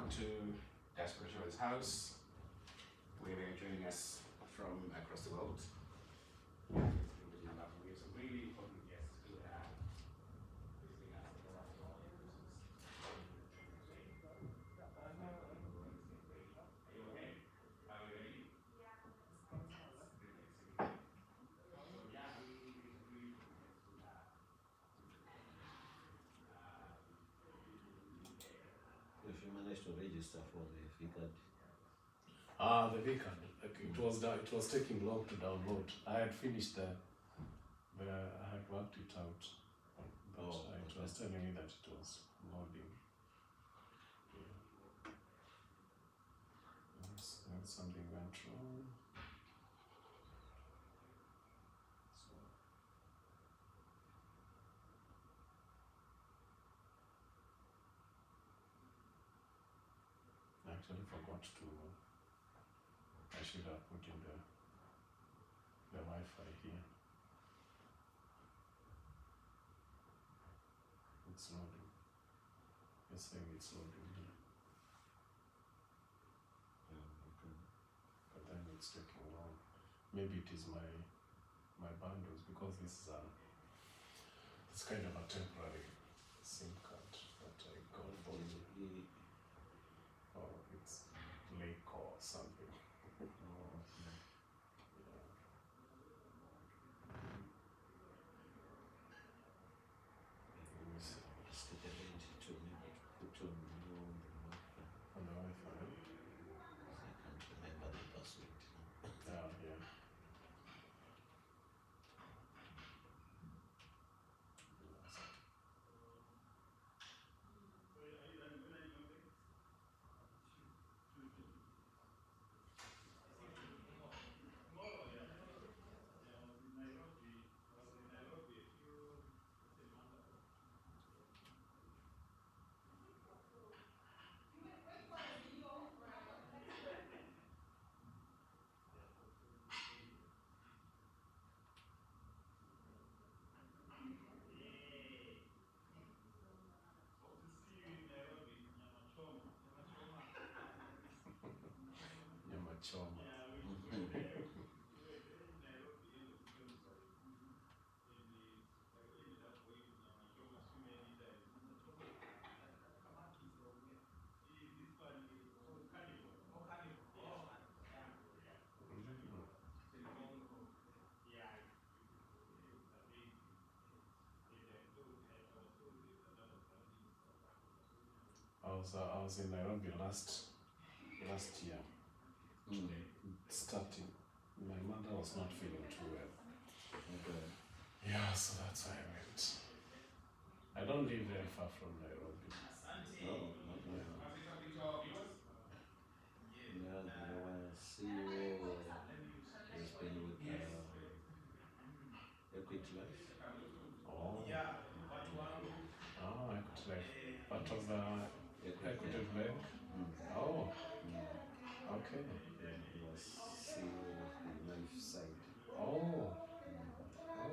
welcome to Diaspora Insurance House, where they're joining us from across the world. We have some really important guests who are visiting us. Are you okay? Are we ready? If you managed to register for the VCAD. The VCAD. It was taking long to download. I had finished I had worked it out, but it was telling me that it was loading. Yes, something went wrong. I actually forgot to. I should have put in the Wi-Fi here. It's loading. It's saying it's loading here. But then it's taking long. Maybe it is my bundles, because this is it's kind of a temporary SIM card that I got for you. Or it's Lake or something. Choma. I was in Nairobi last year. Starting, my mother was not feeling too well. Okay. Yeah, so that's why I went. I don't live very far from Nairobi. Oh, okay. Yeah, the CEO has been with Equity Life. Oh. Oh, Equity Life. Part of the Equity Bank? Oh. Okay. He was CEO of the life side. Oh. I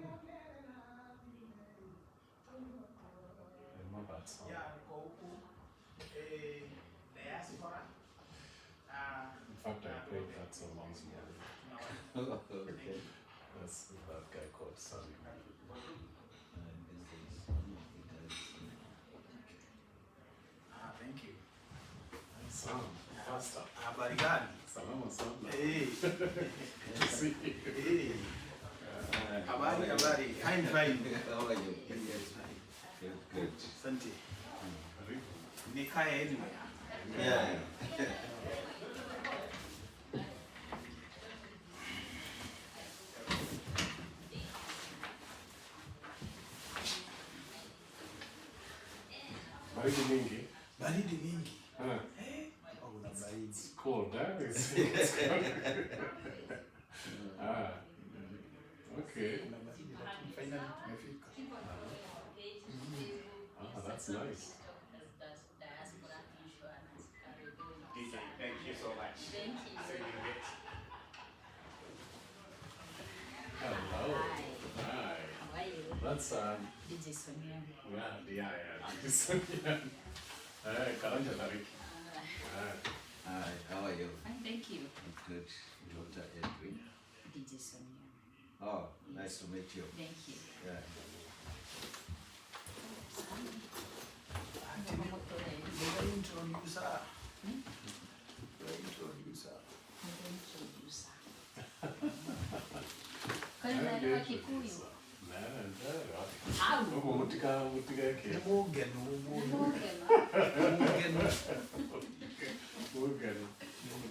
know that song. Diaspora. In fact, I played that song this morning. Okay. That's that guy called Sonnie. Thank you. Sam, faster. Habari gani? Salama sana. Hey. See you. Hey. Habari. Fine. How are you? Good. Asante. Nikaya anywhere. Yeah. Baridi mingi. Baridi mingi. Una baridi. It's cold, huh? It's okay. Finally tumefika. That's nice. Diaspora Insurance. DJ, thank you so much. Thank you. Hello. Hi. How are you? That's DJ Sonnie. yeah, DJ Sonnie. Karanja Tariki. Hi, how are you? Fine, thank you. Good. Dr. Edwin. DJ Sonnie. Oh, nice to meet you. Thank you. Yeah. Introducer. Kwani unaelewa Kikuyu?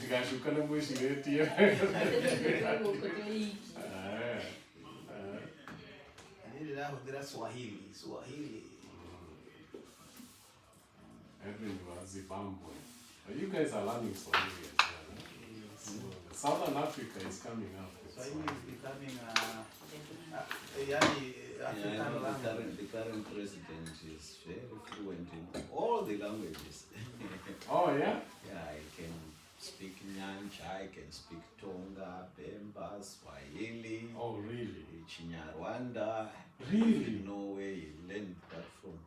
Tikashukana mweshiretia. Nilahudhira Swahili. Edwin was Zimbabwe. You guys are learning Swahili as well. So, Southern Africa is coming up. Swahili is becoming African language. The current president is very fluent in all the languages. Oh, yeah? Yeah, I can speak Nyancha, I can speak Tonga, Bemba, Swahili. Oh, really? Chinyarwanda. Really? No way you learned that from.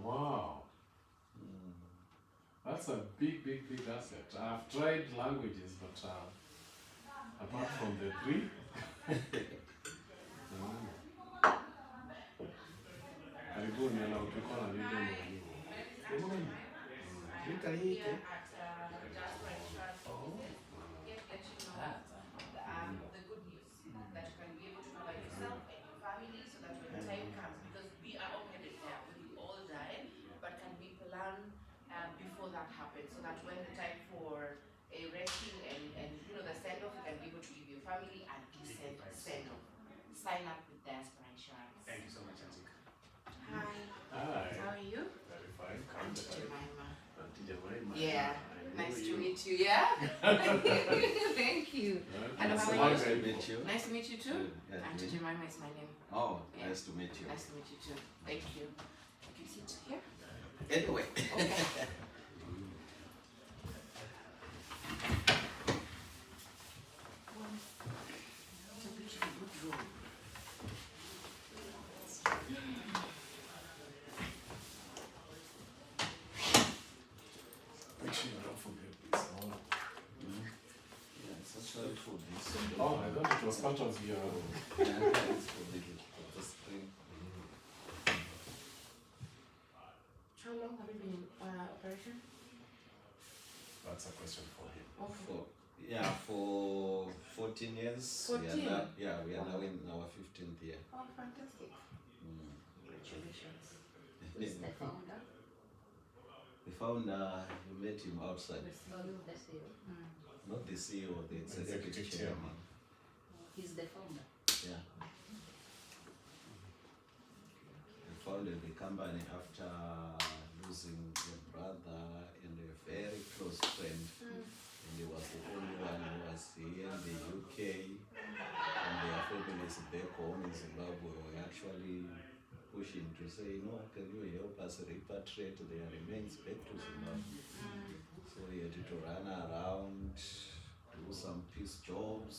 Wow. That's a big asset. I've tried languages, but apart from the three, karibuni anaotoka na video mwalimu. The good news that you can be able to provide yourself and your family so that when the time comes, because we are all headed there, we will all die, but can we plan before that happens so that when the time for a resting and the send-off, you can be able to give your family a decent send-off. Sign up with Diaspora Insurance. Thank you so much, Auntie. Hi. Hi. How are you? Very fine. Auntie Jeimaimah. Auntie Jeimaimah. Yeah. I know Nice to you. meet you, yeah? Thank you. Hello, how are Nice you? to meet you. Nice to meet you too. Yeah, Auntie me. Jeimaimah is my name. Oh, Yeah. nice to meet you. Nice to meet you too. Thank you. You can sit here. Anyway. Okay. It's a beautiful good room. Make sure you don't forget this. Yeah, it's actually for this. Oh, I thought it was part of your. Yeah, it's for the screen. How long have you been in operation? That's a question for him. For 14 years. 14? We are now in our 15th year. Oh, fantastic. Congratulations. Who's the founder? The founder, you met him outside. Oh, you, the CEO. Not the CEO, the executive Executive chairman. He's the founder. Yeah. He founded the company after losing a brother and a very close friend. And he was the only one who was here in the UK. And their families back home in Zimbabwe were actually pushing to say, can you help us repatriate their remains back to Zimbabwe? So he had to run around, do some peace jobs,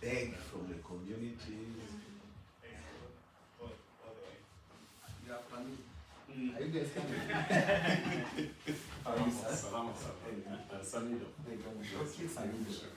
beg from the communities. You are coming. Are you guys coming? Salama. Samidoh. Okay, Samidoh.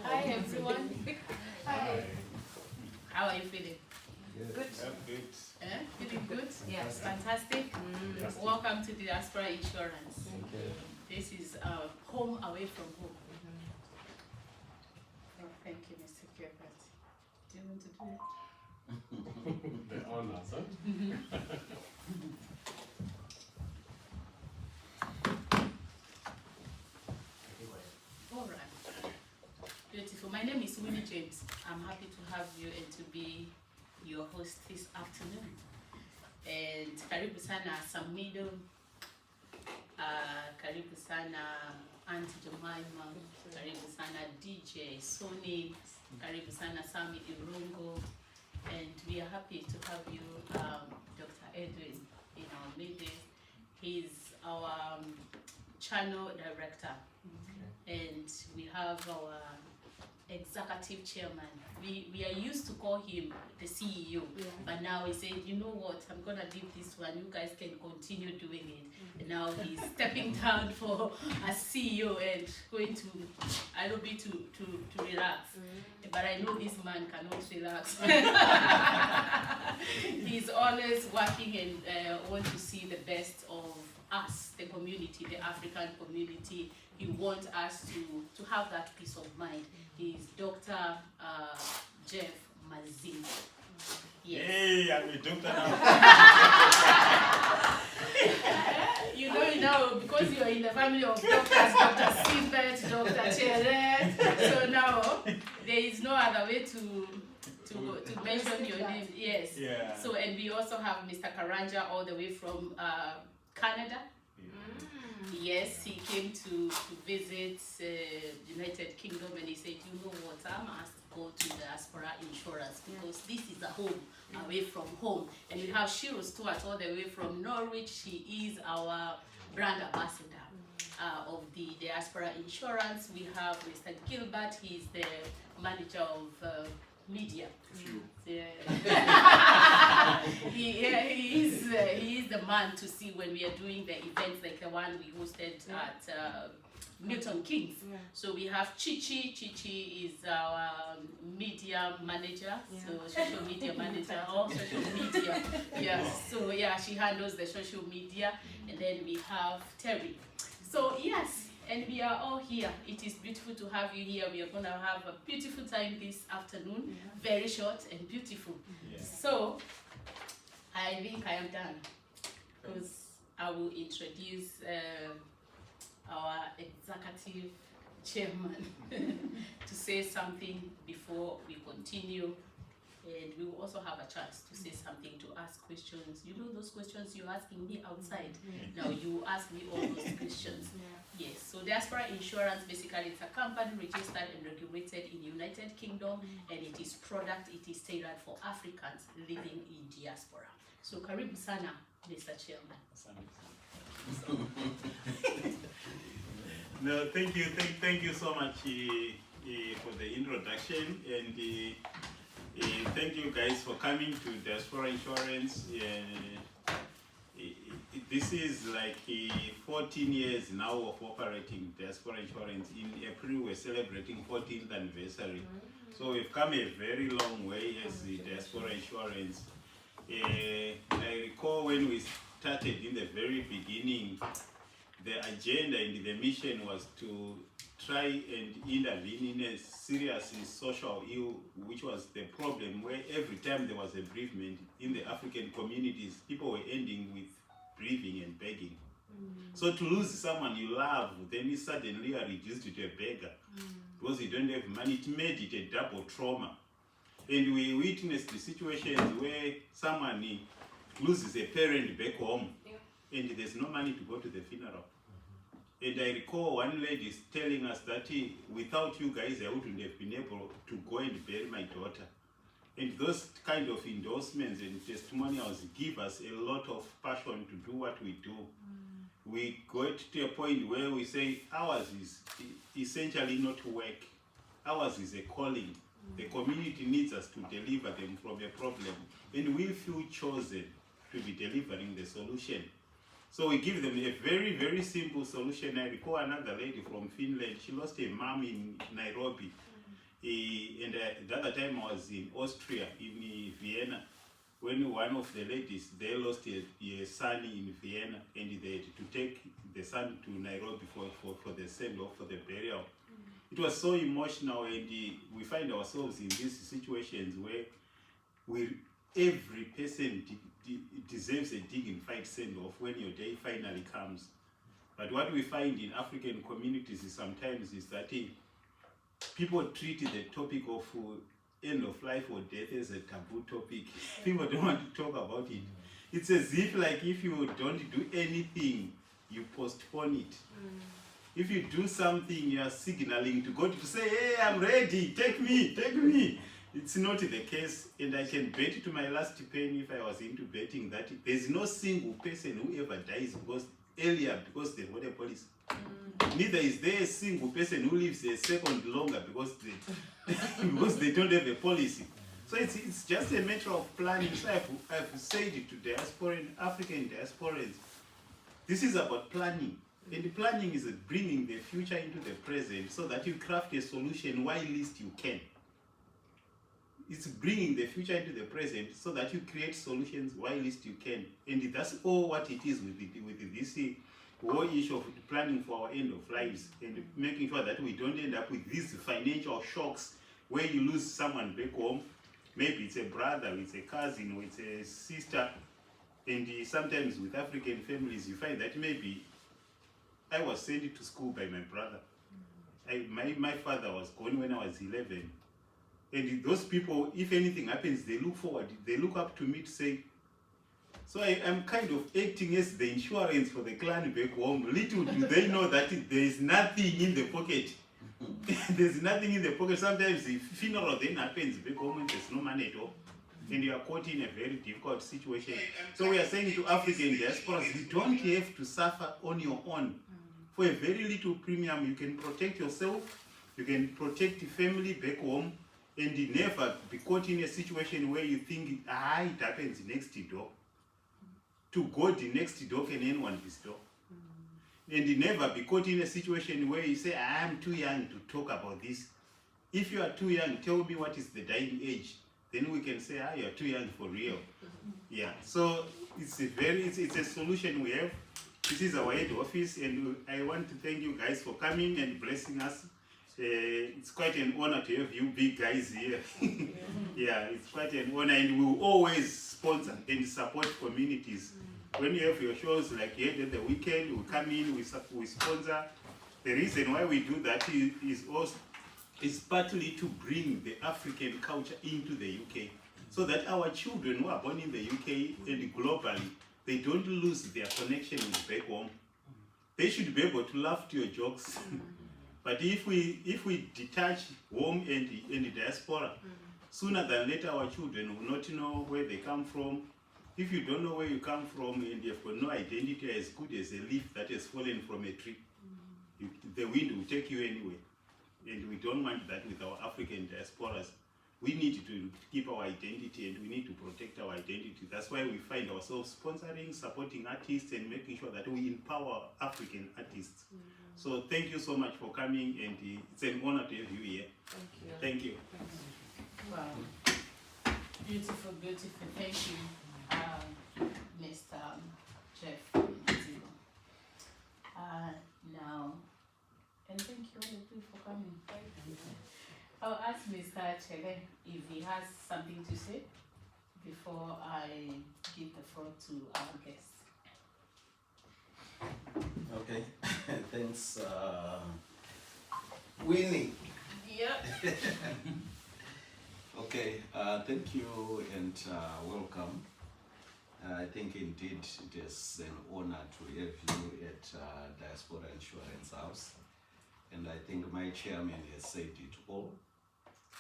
Hi, everyone. Hi. How are you feeling? Good. Feeling good? Yes, fantastic. Welcome to Diaspora Insurance. This is home away from home. Oh, thank you, Mr. Kierkegaard. Do you want to do it? The honors, huh? All right. Beautiful. My name is Winnie James. I'm happy to have you and to be your host this afternoon. And karibu sana Samidoh, karibu sana Auntie Jeimaimah, karibu sana DJ, Sonnie, Karibu sana Sammy Irungu, and we are happy to have you, Dr. Edwin, in our midst. He's our channel director, and we have our executive chairman. We are used to call him the CEO, but now he said, you know what, I'm gonna leave this one, you guys can continue doing it. And now he's stepping down for a CEO and going to, I don't be to relax. But I know this man cannot relax. He's always working and want to see the best of us, the community, the African community. He wants us to have that peace of mind. He's Dr. Jeff Mazin. Yes. Hey, I'm a doctor now. You know, because you're in the family of doctors, Dr. Sibet, Dr. Cheret, so now there is no other way to mention your name. Yes. Yeah. So, and we also have Mr. Karanja all the way from Canada. Yes, he came to visit United Kingdom, and he said, you know what, I must go to Diaspora Insurance because this is a home away from home. And we have Shiro Stewart all the way from Norwich. She is our brand ambassador of the Diaspora Insurance. We have Mr. Gilbert. He's the manager of media. He is the man to see when we are doing the events like the one we hosted at Milton Keynes. So we have Chichi. Chichi is our media manager, so social media manager, all social media. So she handles the social media, and then we have Terry. So yes. And we are all here. It is beautiful to have you here. We are going to have a beautiful time this afternoon. Very short and beautiful. So, I think I am done. Because I will introduce our executive chairman to say something before we continue. And we will also have a chance to say something, to ask questions. You know those questions you're asking me outside? Now you ask me all those questions. Yes, so Diaspora Insurance basically is a company registered and regulated in the United Kingdom, and it is tailored for Africans living in diaspora. So karibu sana, Mr. Chairman. No, thank you so much for the introduction, and thank you guys for coming to Diaspora Insurance. This is like 14 years now of operating Diaspora Insurance. In April, we're celebrating 14th anniversary. So we've come a very long way as the Diaspora Insurance. I recall when we started in the very beginning, the agenda and the mission was to try and intervene in a serious social ill, which was the problem where every time there was a bereavement in the African communities, people were ending with grieving and begging. So to lose someone you love, then you suddenly are reduced to a beggar because you don't have money. It made it a double trauma. And we witnessed the situations where someone loses a parent back home and there's no money to go to the funeral. And I recall one lady telling us that without you guys, I wouldn't have been able to go and bury my daughter. And those kind of endorsements and testimonials give us a lot of passion to do what we do. We got to a point where we say ours is essentially not work. Ours is a calling. The community needs us to deliver them from a problem. And we feel chosen to be delivering the solution. So we give them a very, very simple solution. I recall another lady from Finland. She lost a mom in Nairobi. And the other time I was in Austria, in Vienna, when one of the ladies, they lost a son in Vienna, and they had to take the son to Nairobi for the send-off, for the burial. It was so emotional, and we find ourselves in these situations where every person deserves a dignified send-off when your day finally comes. But what we find in African communities sometimes is that people treat the topic of end of life or death as a taboo topic. People don't want to talk about it. It's as if like if you don't do anything, you postpone it. If you do something, you are signaling to God to say, hey, I'm ready, take me, take me. It's not the case, and I can bet to my last penny if I was into betting that there's no single person who ever dies because they got a policy. Neither is there a single person who lives a second longer because they don't have a policy. So it's just a matter of planning. So I've said it to African diasporans, this is about planning. And the planning is bringing the future into the present so that you craft a solution while least you can. It's bringing the future into the present so that you create solutions while least you can. And that's all what it is with this whole issue of planning for our end of lives and making sure that we don't end up with these financial shocks where you lose someone back home. Maybe it's a brother, it's a cousin, or it's a sister. And sometimes with African families, you find that maybe I was sent to school by my brother. My father was gone when I was 11. And those people, if anything happens, they look forward, they look up to me to say, so I'm kind of acting as the insurance for the clan back home. Little do they know that there is nothing in the pocket. There's nothing in the pocket. Sometimes the funeral then happens back home and there's no money at all. And you are caught in a very difficult situation. So we are saying to African diasporas, you don't have to suffer on your own. For a very little premium, you can protect yourself, you can protect the family back home, and you never be caught in a situation where you think, it happens next door. To God, the next door can anyone bestow. And you never be caught in a situation where you say, I am too young to talk about this. If you are too young, tell me what is the dying age. Then we can say, you are too young for real. Yeah, so it's a solution we have. This is our head office, and I want to thank you guys for coming and blessing us. It's quite an honor to have you big guys here. Yeah, it's quite an honor, and we will always sponsor and support communities. When you have your shows like here at the weekend, we come in, we sponsor. The reason why we do that is partly to bring the African culture into the UK, so that our children who are born in the UK and globally, they don't lose their connection with back home. They should be able to laugh to your jokes. But if we detach home and the diaspora, sooner than later our children will not know where they come from. If you don't know where you come from and you've got no identity as good as a leaf that has fallen from a tree, the wind will take you anywhere. And we don't want that with our African diasporas. We need to keep our identity and we need to protect our identity. That's why we find ourselves sponsoring, supporting artists and making sure that we empower African artists. So thank you so much for coming, and it's an honor to have you here. Thank you. Wow. Beautiful, beautiful. Thank you, Mr. Jeff. Now, and thank you all of you for coming. I'll ask Mr. Chele if he has something to say before I give the floor to our guests. Okay, thanks, Winnie. Yeah. Okay, thank you and welcome. I think indeed it is an honor to have you at Diaspora Insurance House. And I think my chairman has said it all,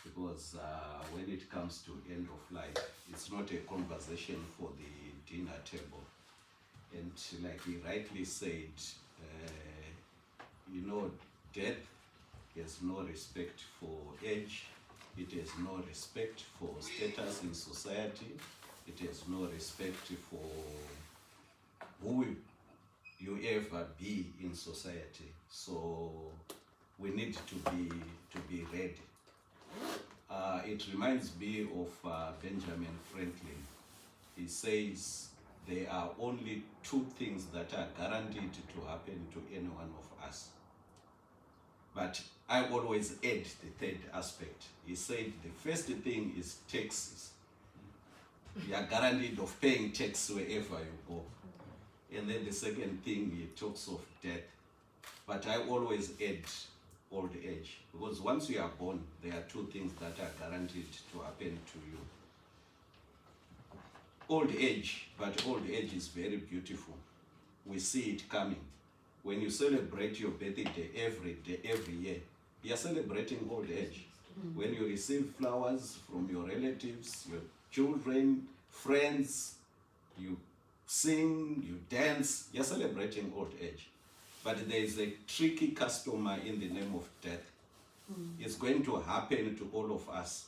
because when it comes to end of life, it's not a conversation for the dinner table. And like he rightly said, death has no respect for age, it has no respect for status in society, it has no respect for who you ever be in society. So we need to be ready. It reminds me of Benjamin Franklin. He says there are only two things that are guaranteed to happen to any one of us. But I always add the third aspect. He said the first thing is taxes. You are guaranteed of paying tax wherever you go. And then the second thing, he talks of death. But I always add old age, because once you are born, there are two things that are guaranteed to happen to you. Old age, but old age is very beautiful. We see it coming. when you celebrate your birthday every year, you are celebrating old age. When you receive flowers from your relatives, your children, friends, you sing, you dance, you're celebrating old age. But there is a tricky customer in the name of death. It's going to happen to all of us.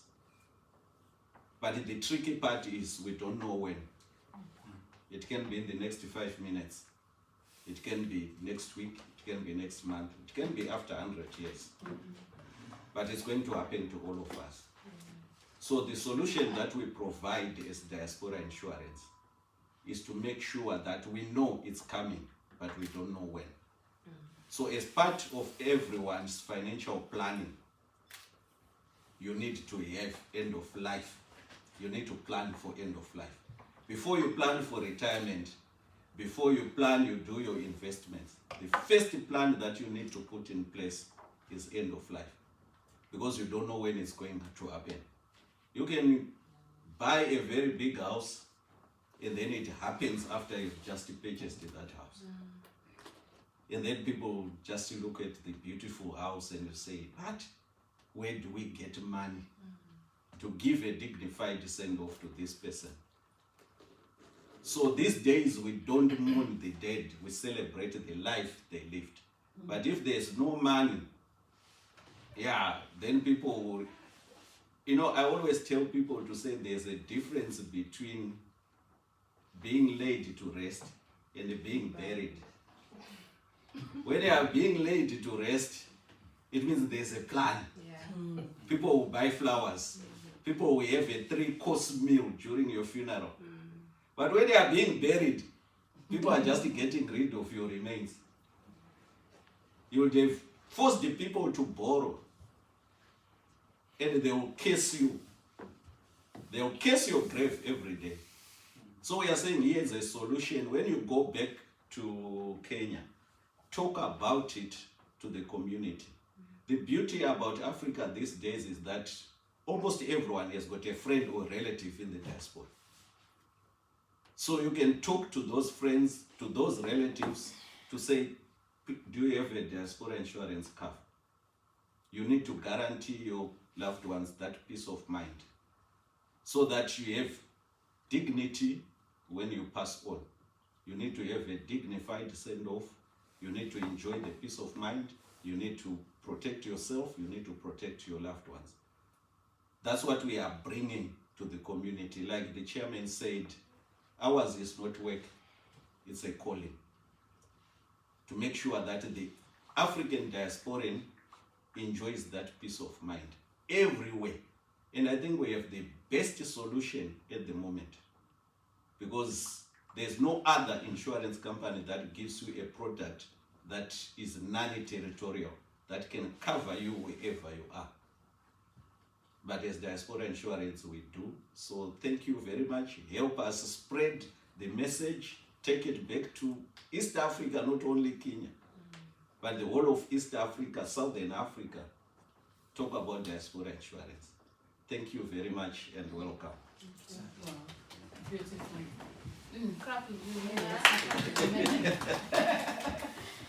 But the tricky part is we don't know when. It can be in the next 5 minutes. It can be next week. It can be next month. It can be after 100 years. But it's going to happen to all of us. So the solution that we provide as Diaspora Insurance is to make sure that we know it's coming, but we don't know when. So as part of everyone's financial planning, you need to have end of life. You need to plan for end of life. Before you plan for retirement, before you plan, you do your investments. The first plan that you need to put in place is end of life, because you don't know when it's going to happen. You can buy a very big house and then it happens after you've just purchased that house. And then people just look at the beautiful house and you say, but where do we get money to give a dignified send-off to this person? So these days we don't mourn the dead, we celebrate the life they lived. But if there's no money, then people will, I always tell people to say there's a difference between being laid to rest and being buried. When you are being laid to rest, it means there's a plan. People will buy flowers. People will have a 3-course meal during your funeral. But when you are being buried, people are just getting rid of your remains. You would have forced the people to borrow, and they will curse you. They will curse your grave every day. So we are saying here's a solution. When you go back to Kenya, talk about it to the community. The beauty about Africa these days is that almost everyone has got a friend or relative in the diaspora. So you can talk to those friends, to those relatives, to say, do you have a diaspora insurance cover? You need to guarantee your loved ones that peace of mind, so that you have dignity when you pass on. You need to have a dignified send-off. You need to enjoy the peace of mind. You need to protect yourself. You need to protect your loved ones. That's what we are bringing to the community. Like the chairman said, ours is not work, it's a calling. To make sure that the African diasporan enjoys that peace of mind everywhere. And I think we have the best solution at the moment, because there's no other insurance company that gives you a product that is non-territorial, that can cover you wherever you are. But as Diaspora Insurance, we do. So thank you very much. Help us spread the message, take it back to East Africa, not only Kenya, but the whole of East Africa, Southern Africa. Talk about Diaspora Insurance. Thank you very much and welcome. Wow. Beautiful. Clap with you.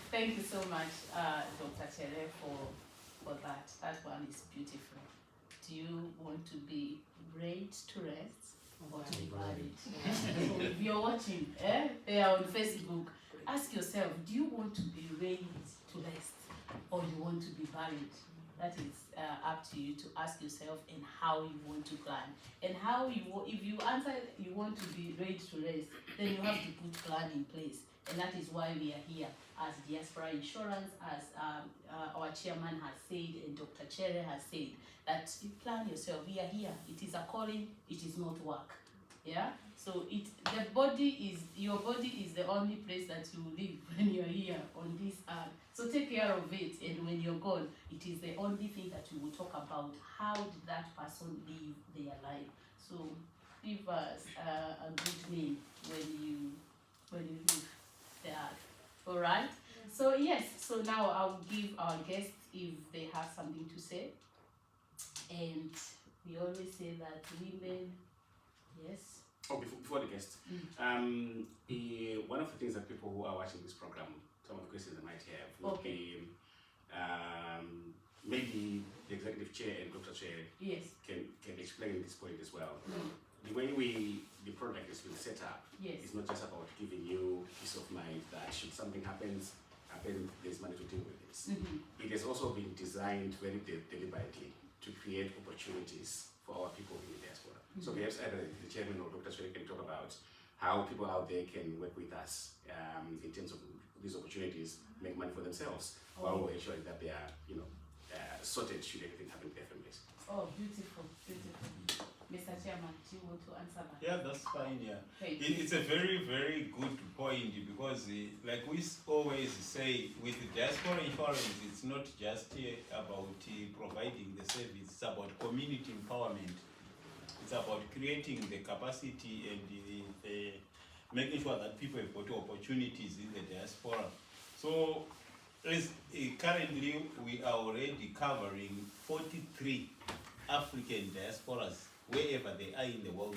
Thank you so much, Dr. Chere, for that. That one is beautiful. Do you want to be laid to rest or to be buried? So if you're watching there on Facebook, ask yourself, do you want to be laid to rest or you want to be buried? That is up to you to ask yourself and how you want to plan. And how if you answer you want to be laid to rest, then you have to put plan in place. And that is why we are here as Diaspora Insurance, as our chairman has said and Dr. Chere has said, that you plan yourself. We are here. It is a calling. It is not work. Yeah. So your body is the only place that you live when you are here on this earth. So take care of it. And when you're gone, it is the only thing that you will talk about. How did that person live their life? So give us a good name when you leave the earth. All right. So yes. So now I will give our guests if they have something to say. And we always say that women, yes. Oh, before the guest, one of the things that people who are watching this program some of the questions I might have would be maybe the executive chair and Dr. Chair can explain this point as well. The way the product has been set up is not just about giving you peace of mind that should something happen, there's money to deal with this. It has also been designed very deliberately to create opportunities for our people in the diaspora. So perhaps either the chairman or Dr. Swede can talk about how people out there can work with us in terms of these opportunities, make money for themselves, while we're ensuring that they are, sorted should anything happen to their families. Oh, beautiful, beautiful. Mr. Chairman, do you want to answer that? Yeah, that's fine, yeah. It's a very, very good point because like we always say, with the diaspora insurance, it's not just about providing the service, it's about community empowerment. It's about creating the capacity and making sure that people have got opportunities in the diaspora. So currently we are already covering 43 African diasporas wherever they are in the world.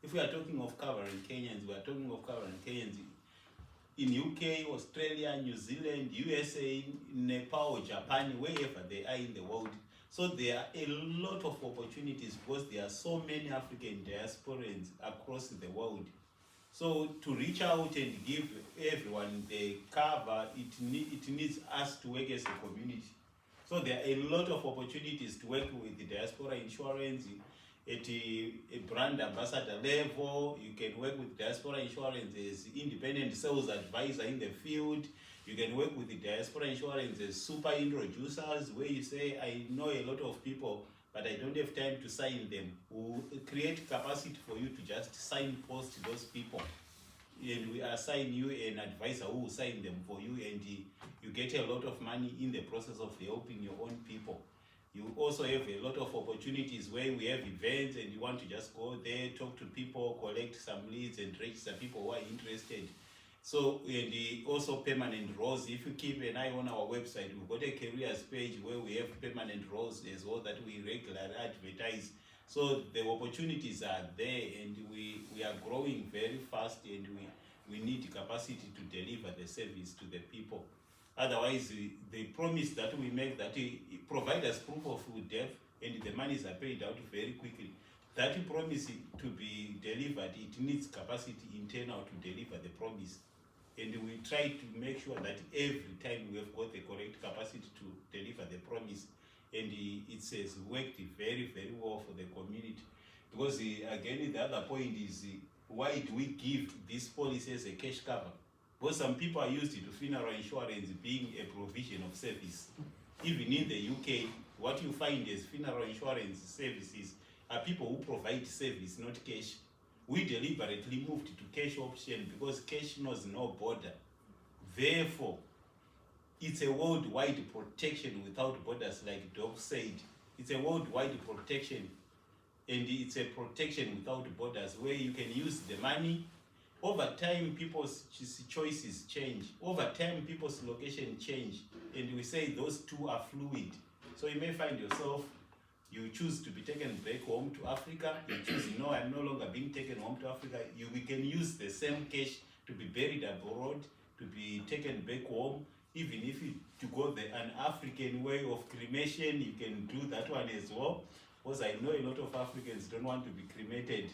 If we are talking of covering Kenyans, we are talking of covering Kenyans in UK, Australia, New Zealand, USA, Nepal, Japan, wherever they are in the world. So there are a lot of opportunities because there are so many African diasporans across the world. So to reach out and give everyone the cover, it needs us to work as a community. So there are a lot of opportunities to work with the diaspora insurance at a brand ambassador level. You can work with diaspora insurance as independent sales advisor in the field. You can work with the diaspora insurance as super introducers, where you say, I know a lot of people, but I don't have time to sign them. We'll create capacity for you to just signpost those people. And we assign you an advisor who will sign them for you, and you get a lot of money in the process of helping your own people. You also have a lot of opportunities where we have events and you want to just go there, talk to people, collect some leads and register people who are interested. So, and also permanent roles. If you keep an eye on our website, we've got a careers page where we have permanent roles as well that we regularly advertise. So the opportunities are there, and we are growing very fast, and we need capacity to deliver the service to the people. Otherwise, the promise that we make that provide us proof of death and the monies are paid out very quickly. That promise to be delivered, it needs capacity internal to deliver the promise. And we try to make sure that every time we have got the correct capacity to deliver the promise. And it says worked very, very well for the community. Because again, the other point is why do we give this policy as a cash cover? Because some people are used to funeral insurance being a provision of service. Even in the UK, what you find as funeral insurance services are people who provide service, not cash. We deliberately moved to cash option because cash knows no border. Therefore, it's a worldwide protection without borders, like Doc said. It's a worldwide protection, and it's a protection without borders where you can use the money. Over time, people's choices change. Over time, people's location change. And we say those two are fluid. So you may find yourself, you choose to be taken back home to Africa. You choose, no, I'm no longer being taken home to Africa. We can use the same cash to be buried abroad, to be taken back home. Even if you to go an African way of cremation, you can do that one as well. Because I know a lot of Africans don't want to be cremated.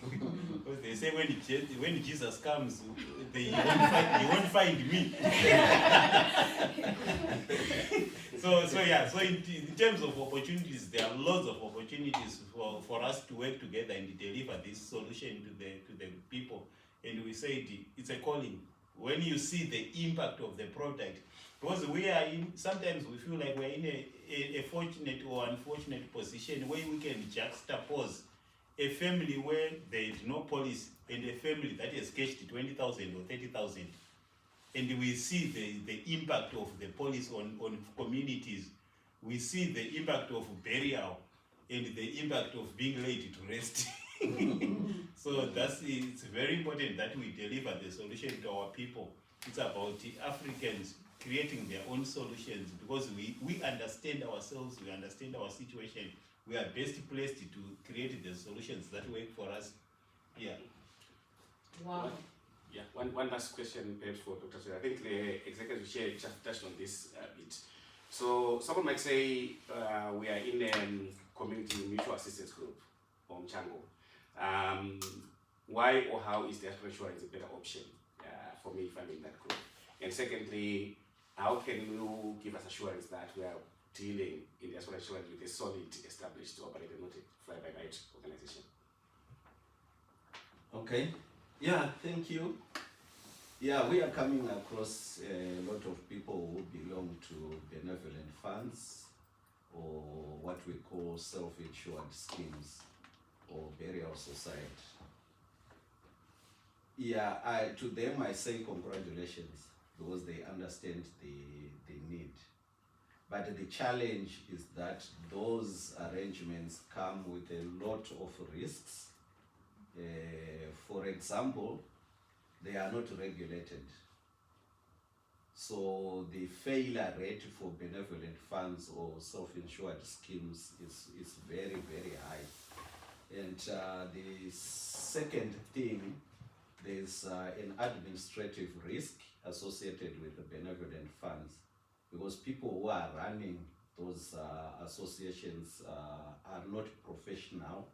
Because they say when Jesus comes, he won't find me. So in terms of opportunities, there are lots of opportunities for us to work together and deliver this solution to the people. And we say it's a calling. When you see the impact of the product, because sometimes we feel like we're in a fortunate or unfortunate position where we can juxtapose a family where there is no police and a family that has cashed 20,000 or 30,000. And we see the impact of the police on communities. We see the impact of burial and the impact of being laid to rest. So it's very important that we deliver the solution to our people. It's about Africans creating their own solutions because we understand ourselves, we understand our situation. We are best placed to create the solutions that work for us. Yeah. Wow. Yeah, one last question perhaps for Dr. Sue. I think the executive chair just touched on this a bit. So someone might say we are in a community mutual assistance group or Mchango. Why or how is Diaspora Insurance a better option for me if I'm in that group? And secondly, how can you give us assurance that we are dealing in Diaspora Insurance with a solid, established, operated, not a fly-by-night organization? Okay. Yeah, thank you. Yeah, we are coming across a lot of people who belong to benevolent funds or what we call self-insured schemes or burial society. Yeah, to them I say congratulations because they understand the need. But the challenge is that those arrangements come with a lot of risks. For example, they are not regulated. So the failure rate for benevolent funds or self-insured schemes is very, very high. And the second thing, there's an administrative risk associated with the benevolent funds because people who are running those associations are not professional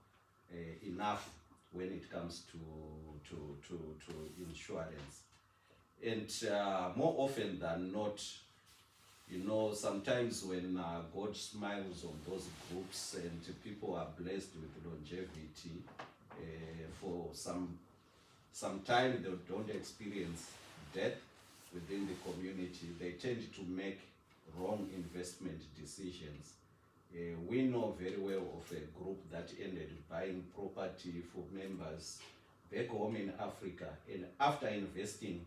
enough when it comes to insurance. And more often than not, you know, sometimes when God smiles on those groups and people are blessed with longevity, for some time they don't experience death within the community, they tend to make wrong investment decisions. We know very well of a group that ended buying property for members back home in Africa, and after investing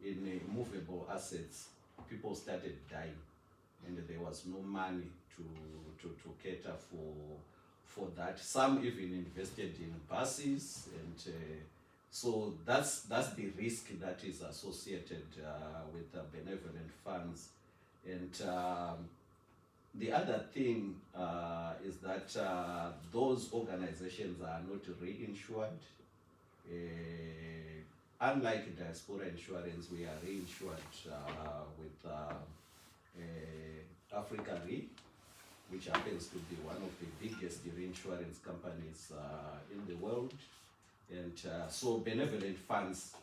in movable assets, people started dying, and there was no money to cater for that. Some even invested in buses, and so that's the risk that is associated with benevolent funds. And the other thing is that those organizations are not reinsured. Unlike Diaspora Insurance, we are reinsured with Africa Re, which happens to be one of the biggest reinsurance companies in the world. And so benevolent funds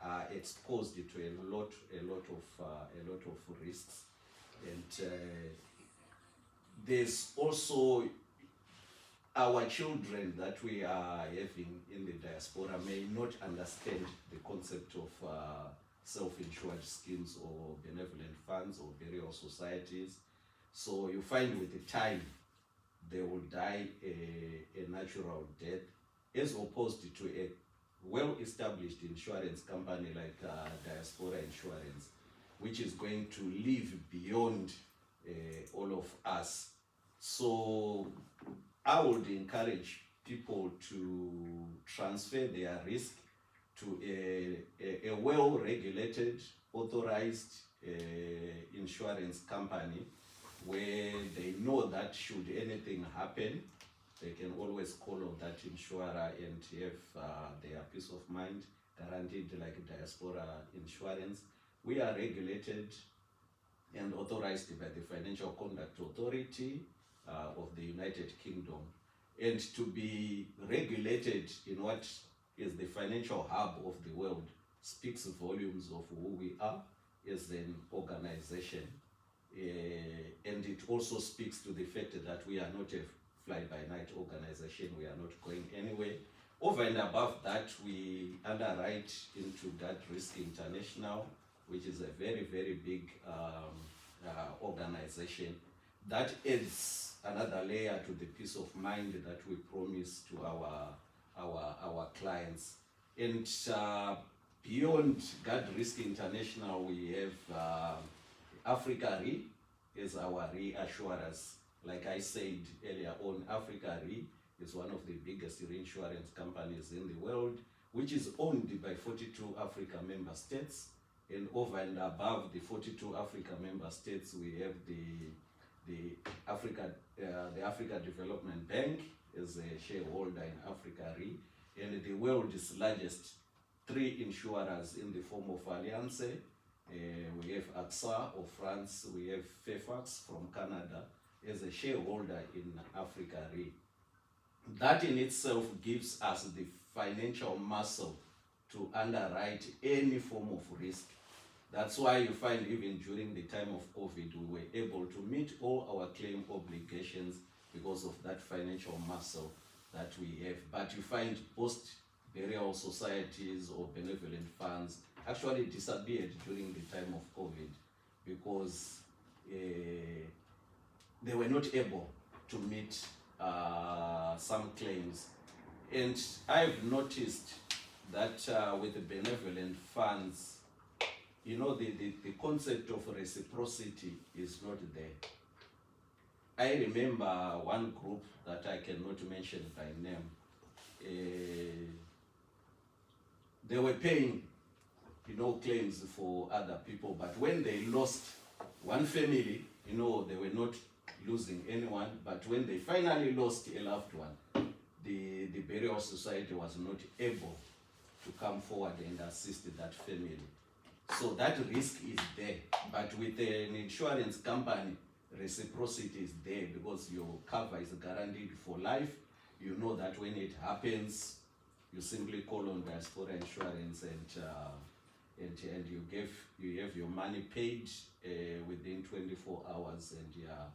are exposed to a lot of risks. And there's also our children that we are having in the diaspora may not understand the concept of self-insured schemes or benevolent funds or burial societies. So you find with the time they will die a natural death, as opposed to a well-established insurance company like Diaspora Insurance, which is going to live beyond all of us. So I would encourage people to transfer their risk to a well-regulated, authorized insurance company where they know that should anything happen, they can always call on that insurer and have their peace of mind guaranteed, like Diaspora Insurance. We are regulated and authorized by the Financial Conduct Authority of the United Kingdom. And to be regulated in what is the financial hub of the world speaks volumes of who we are as an organization. And it also speaks to the fact that we are not a fly-by-night organization. We are not going anywhere. Over and above that, we underwrite into that Risk International, which is a very, very big organization that adds another layer to the peace of mind that we promise to our clients. And beyond God Risk International, we have Africa Re as our reassurers. Like I said earlier on, Africa Re is one of the biggest reinsurance companies in the world, which is owned by 42 Africa member states. And over and above the 42 Africa member states, we have the Africa Development Bank as a shareholder in Africa Re, and the world's largest 3 insurers in the form of Alliance. We have AXA of France, we have Fairfax from Canada as a shareholder in Africa Re. That in itself gives us the financial muscle to underwrite any form of risk. That's why you find even during the time of COVID, we were able to meet all our claim obligations because of that financial muscle that we have. But you find post-burial societies or benevolent funds actually disappeared during the time of COVID because they were not able to meet some claims. And I've noticed that with the benevolent funds, you know, the concept of reciprocity is not there. I remember one group that I cannot mention by name. They were paying, you know, claims for other people, but when they lost one family, you know, they were not losing anyone, but when they finally lost a loved one, the burial society was not able to come forward and assist that family. So that risk is there, but with an insurance company, reciprocity is there because your cover is guaranteed for life. You know that when it happens, you simply call on Diaspora Insurance and you have your money paid within 24 hours, and you are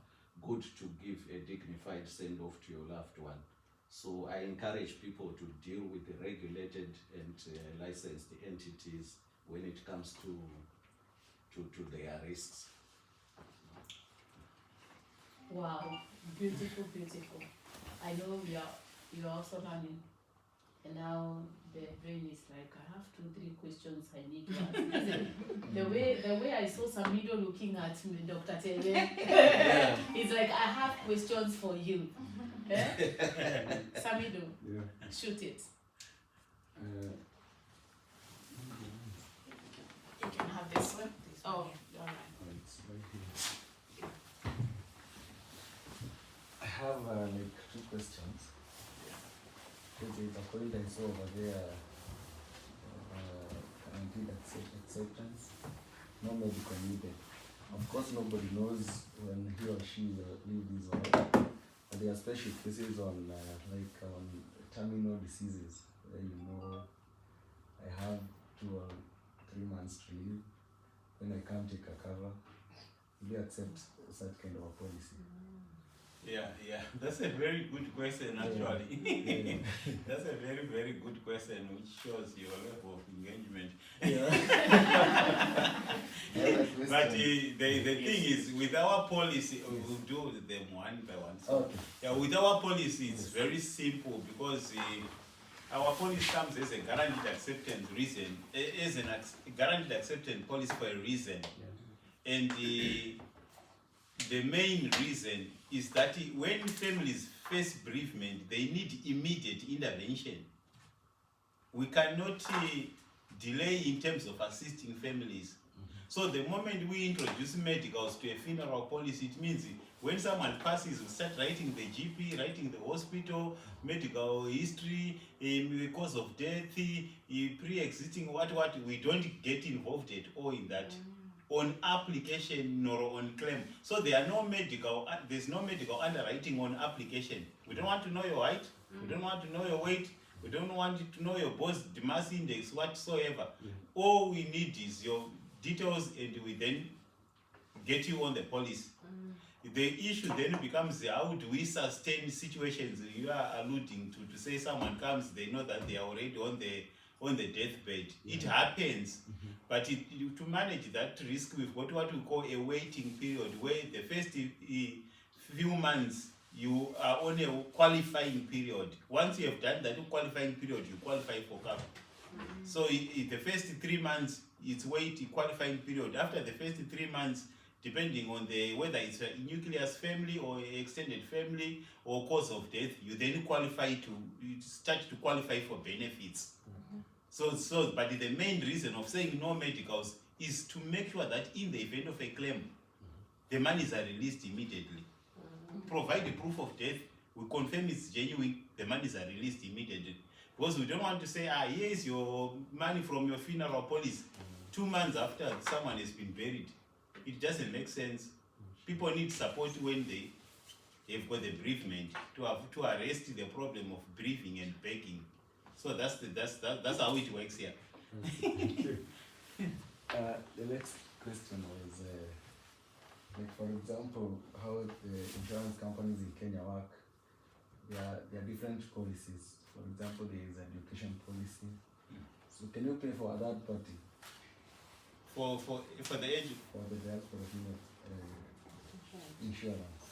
good to give a dignified send-off to your loved one. So I encourage people to deal with the regulated and licensed entities when it comes to their risks. Wow, beautiful, beautiful. I know you're also learning, and now the brain is like, I have 2-3 questions I need to ask. the way I saw Samidoh looking at me, Dr. Tele, it's like, I have questions for you. Samidoh, shoot it. You can have this one. Oh, all right. I have like 2 questions. There's a acquaintance over there, guaranteed acceptance, no medical needed. Of course, nobody knows when he or she will leave this world, but there are special cases on on terminal diseases where, you know, I have 2 or 3 months to live. When I can't take a cover, will you accept such kind of a policy? Yeah, that's a very good question actually. Yeah. That's a very, very good question which shows your level of engagement. But the thing is, with our policy, we'll do them one by one. So, Okay. yeah, with our policy, it's very simple because our policy comes as a guaranteed acceptance reason, as a guaranteed acceptance policy for a reason. And the main reason is that when families face bereavement, they need immediate intervention. We cannot delay in terms of assisting families. So the moment we introduce medicals to a funeral policy, it means when someone passes, we start writing the GP, writing the hospital, medical history, the cause of death, pre-existing what, we don't get involved at all in that. On application nor on claim. So there's no medical underwriting on application. We don't want to know your height, we don't want to know your weight, we don't want to know your body mass index whatsoever. All we need is your details, and we then get you on the policy. The issue then becomes, how do we sustain situations you are alluding to say someone comes, they know that they are already on the deathbed. It happens. But to manage that risk, we've got what we call a waiting period, where the first few months you are on a qualifying period. Once you have done that qualifying period, you qualify for cover. So the first 3 months, it's waiting qualifying period. After the first 3 months, depending on whether it's a nucleus family or extended family or cause of death, you then start to qualify for benefits. But the main reason of saying no medicals is to make sure that in the event of a claim, the monies are released immediately. Provide the proof of death, we confirm it's genuine, the monies are released immediately. Because we don't want to say, here is your money from your funeral policy 2 months after someone has been buried. It doesn't make sense. People need support when they've got the bereavement to arrest the problem of bereaving and begging. So that's how it works here. The next question was, like for example, how the insurance companies in Kenya work. There are different policies. For example, there is education policy. So can you pay for a third party? For the age? For the diaspora insurance.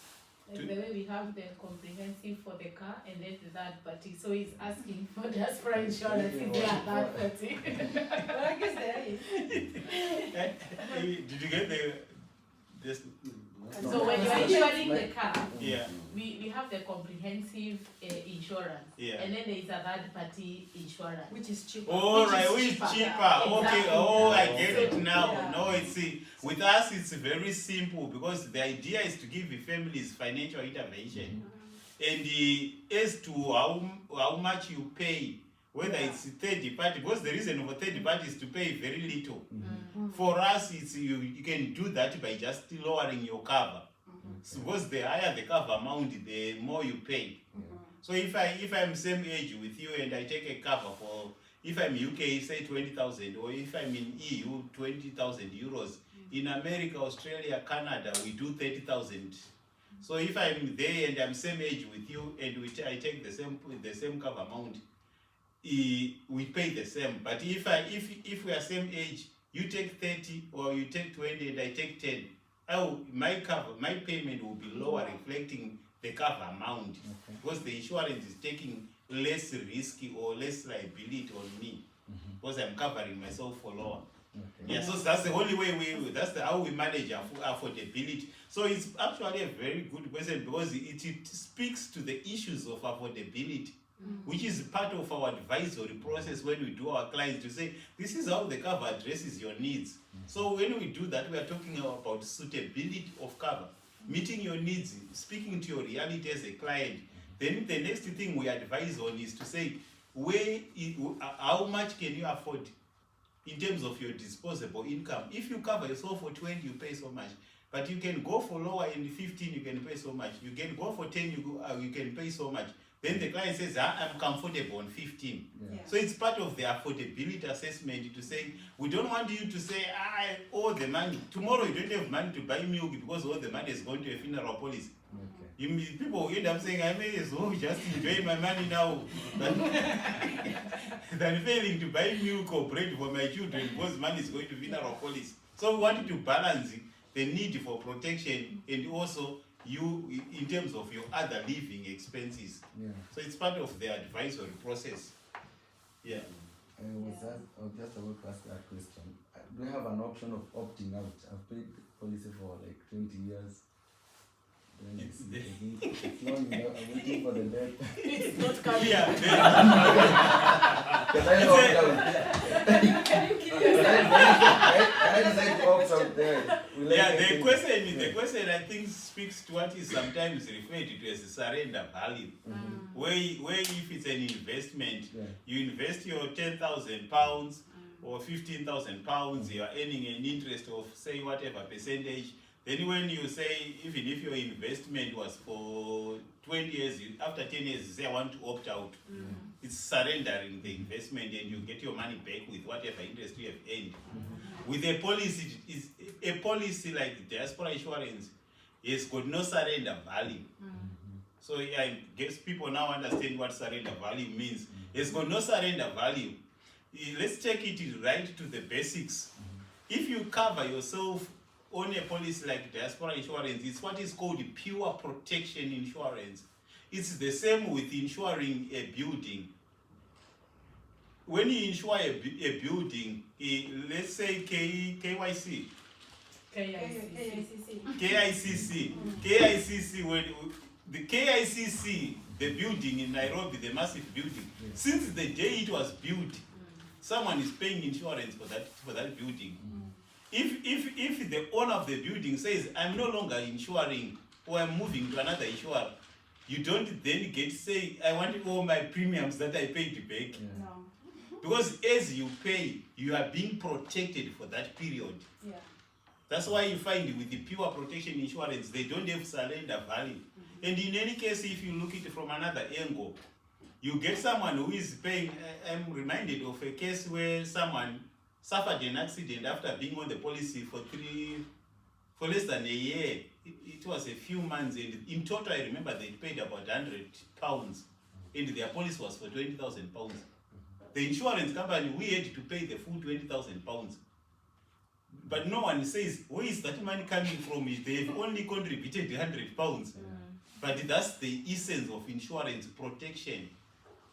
Like the way we have the comprehensive for the car and then the third party. So he's asking for Diaspora Insurance if they are third party. Well, I guess there is. Did you get this? So when you're insuring the car, Yeah. we have the comprehensive insurance. Yeah. And then there is a third party insurance. Which is cheaper. All Which right, is which is cheaper. cheaper? Okay, Exactly. I get it So, now. yeah. No, with us it's very simple because the idea is to give the families financial intervention, and as to how much you pay, whether it's third party, because the reason for third party is to pay very little. For us, it's you can do that by just lowering your cover. Suppose the higher the cover amount, the more you pay. So if I'm same age with you and I take a cover for, if I'm UK, say 20,000, or if I'm in EU, 20,000 euros. In America, Australia, Canada, we do 30,000. So if I'm there and I'm same age with you and I take the same cover amount, we pay the same. But if we are same age, you take 30 or you take 20 and I take 10, my payment will be lower, reflecting the cover amount, because the insurance is taking less risky or less liability on me, because I'm covering myself for lower. Yeah, so that's the only way how we manage affordability. So it's actually a very good question because it speaks to the issues of affordability, which is part of our advisory process when we do our clients to say, this is how the cover addresses your needs. So when we do that, we are talking about suitability of cover, meeting your needs, speaking to your reality as a client. Then the next thing we advise on is to say, how much can you afford in terms of your disposable income? If you cover yourself for 20, you pay so much. But you can go for lower and 15, you can pay so much. You can go for 10, you can pay so much. Then the client says, I'm comfortable on 15. So it's part of the affordability assessment to say, we don't want you to say, I owe the money. Tomorrow you don't have money to buy milk because all the money is going to a funeral policy. People end up saying, I may as well just enjoy my money now than failing to buy milk or bread for my children because money is going to funeral policy. So we want to balance the need for protection and also you in terms of your other living expenses. So it's part of the advisory process. I was just about to ask that question. Do you have an option of opting out? I've paid policy for like 20 years. Then it's long enough. I'm waiting for the death. It's not coming. Can I opt out? Can you kill yourself? I decide to opt out there. The question I think speaks to what is sometimes referred to as surrender value. Where if it's an investment, you invest your £10,000 or £15,000, you are earning an interest of say whatever percentage. Then when you say, even if your investment was for 20 years, after 10 years you say I want to opt out, it's surrendering the investment and you get your money back with whatever interest you have earned. With a policy like Diaspora Insurance, it's got no surrender value. So I guess people now understand what surrender value means. It's got no surrender value. Let's take it right to the basics. If you cover yourself on a policy like Diaspora Insurance, it's what is called pure protection insurance. It's the same with insuring a building. When you insure a building, let's say KYC, when the KICC, the building in Nairobi, the massive building, since the day it was built, someone is paying insurance for that building. If the owner of the building says, I'm no longer insuring or I'm moving to another insurer, you don't then get to say, I want all my premiums that I paid back. Yeah. No. Because as you pay, you are being protected for that period. Yeah. That's why you find with the pure protection insurance, they don't have surrender value. And in any case, if you look at it from another angle, you get someone who is paying. I'm reminded of a case where someone suffered an accident after being on the policy for less than a year. It was a few months, and in total, I remember they paid about £100, and their policy was for £20,000. The insurance company, we had to pay the full £20,000. But no one says, where is that money coming from? They've only contributed £100. But that's the essence of insurance protection,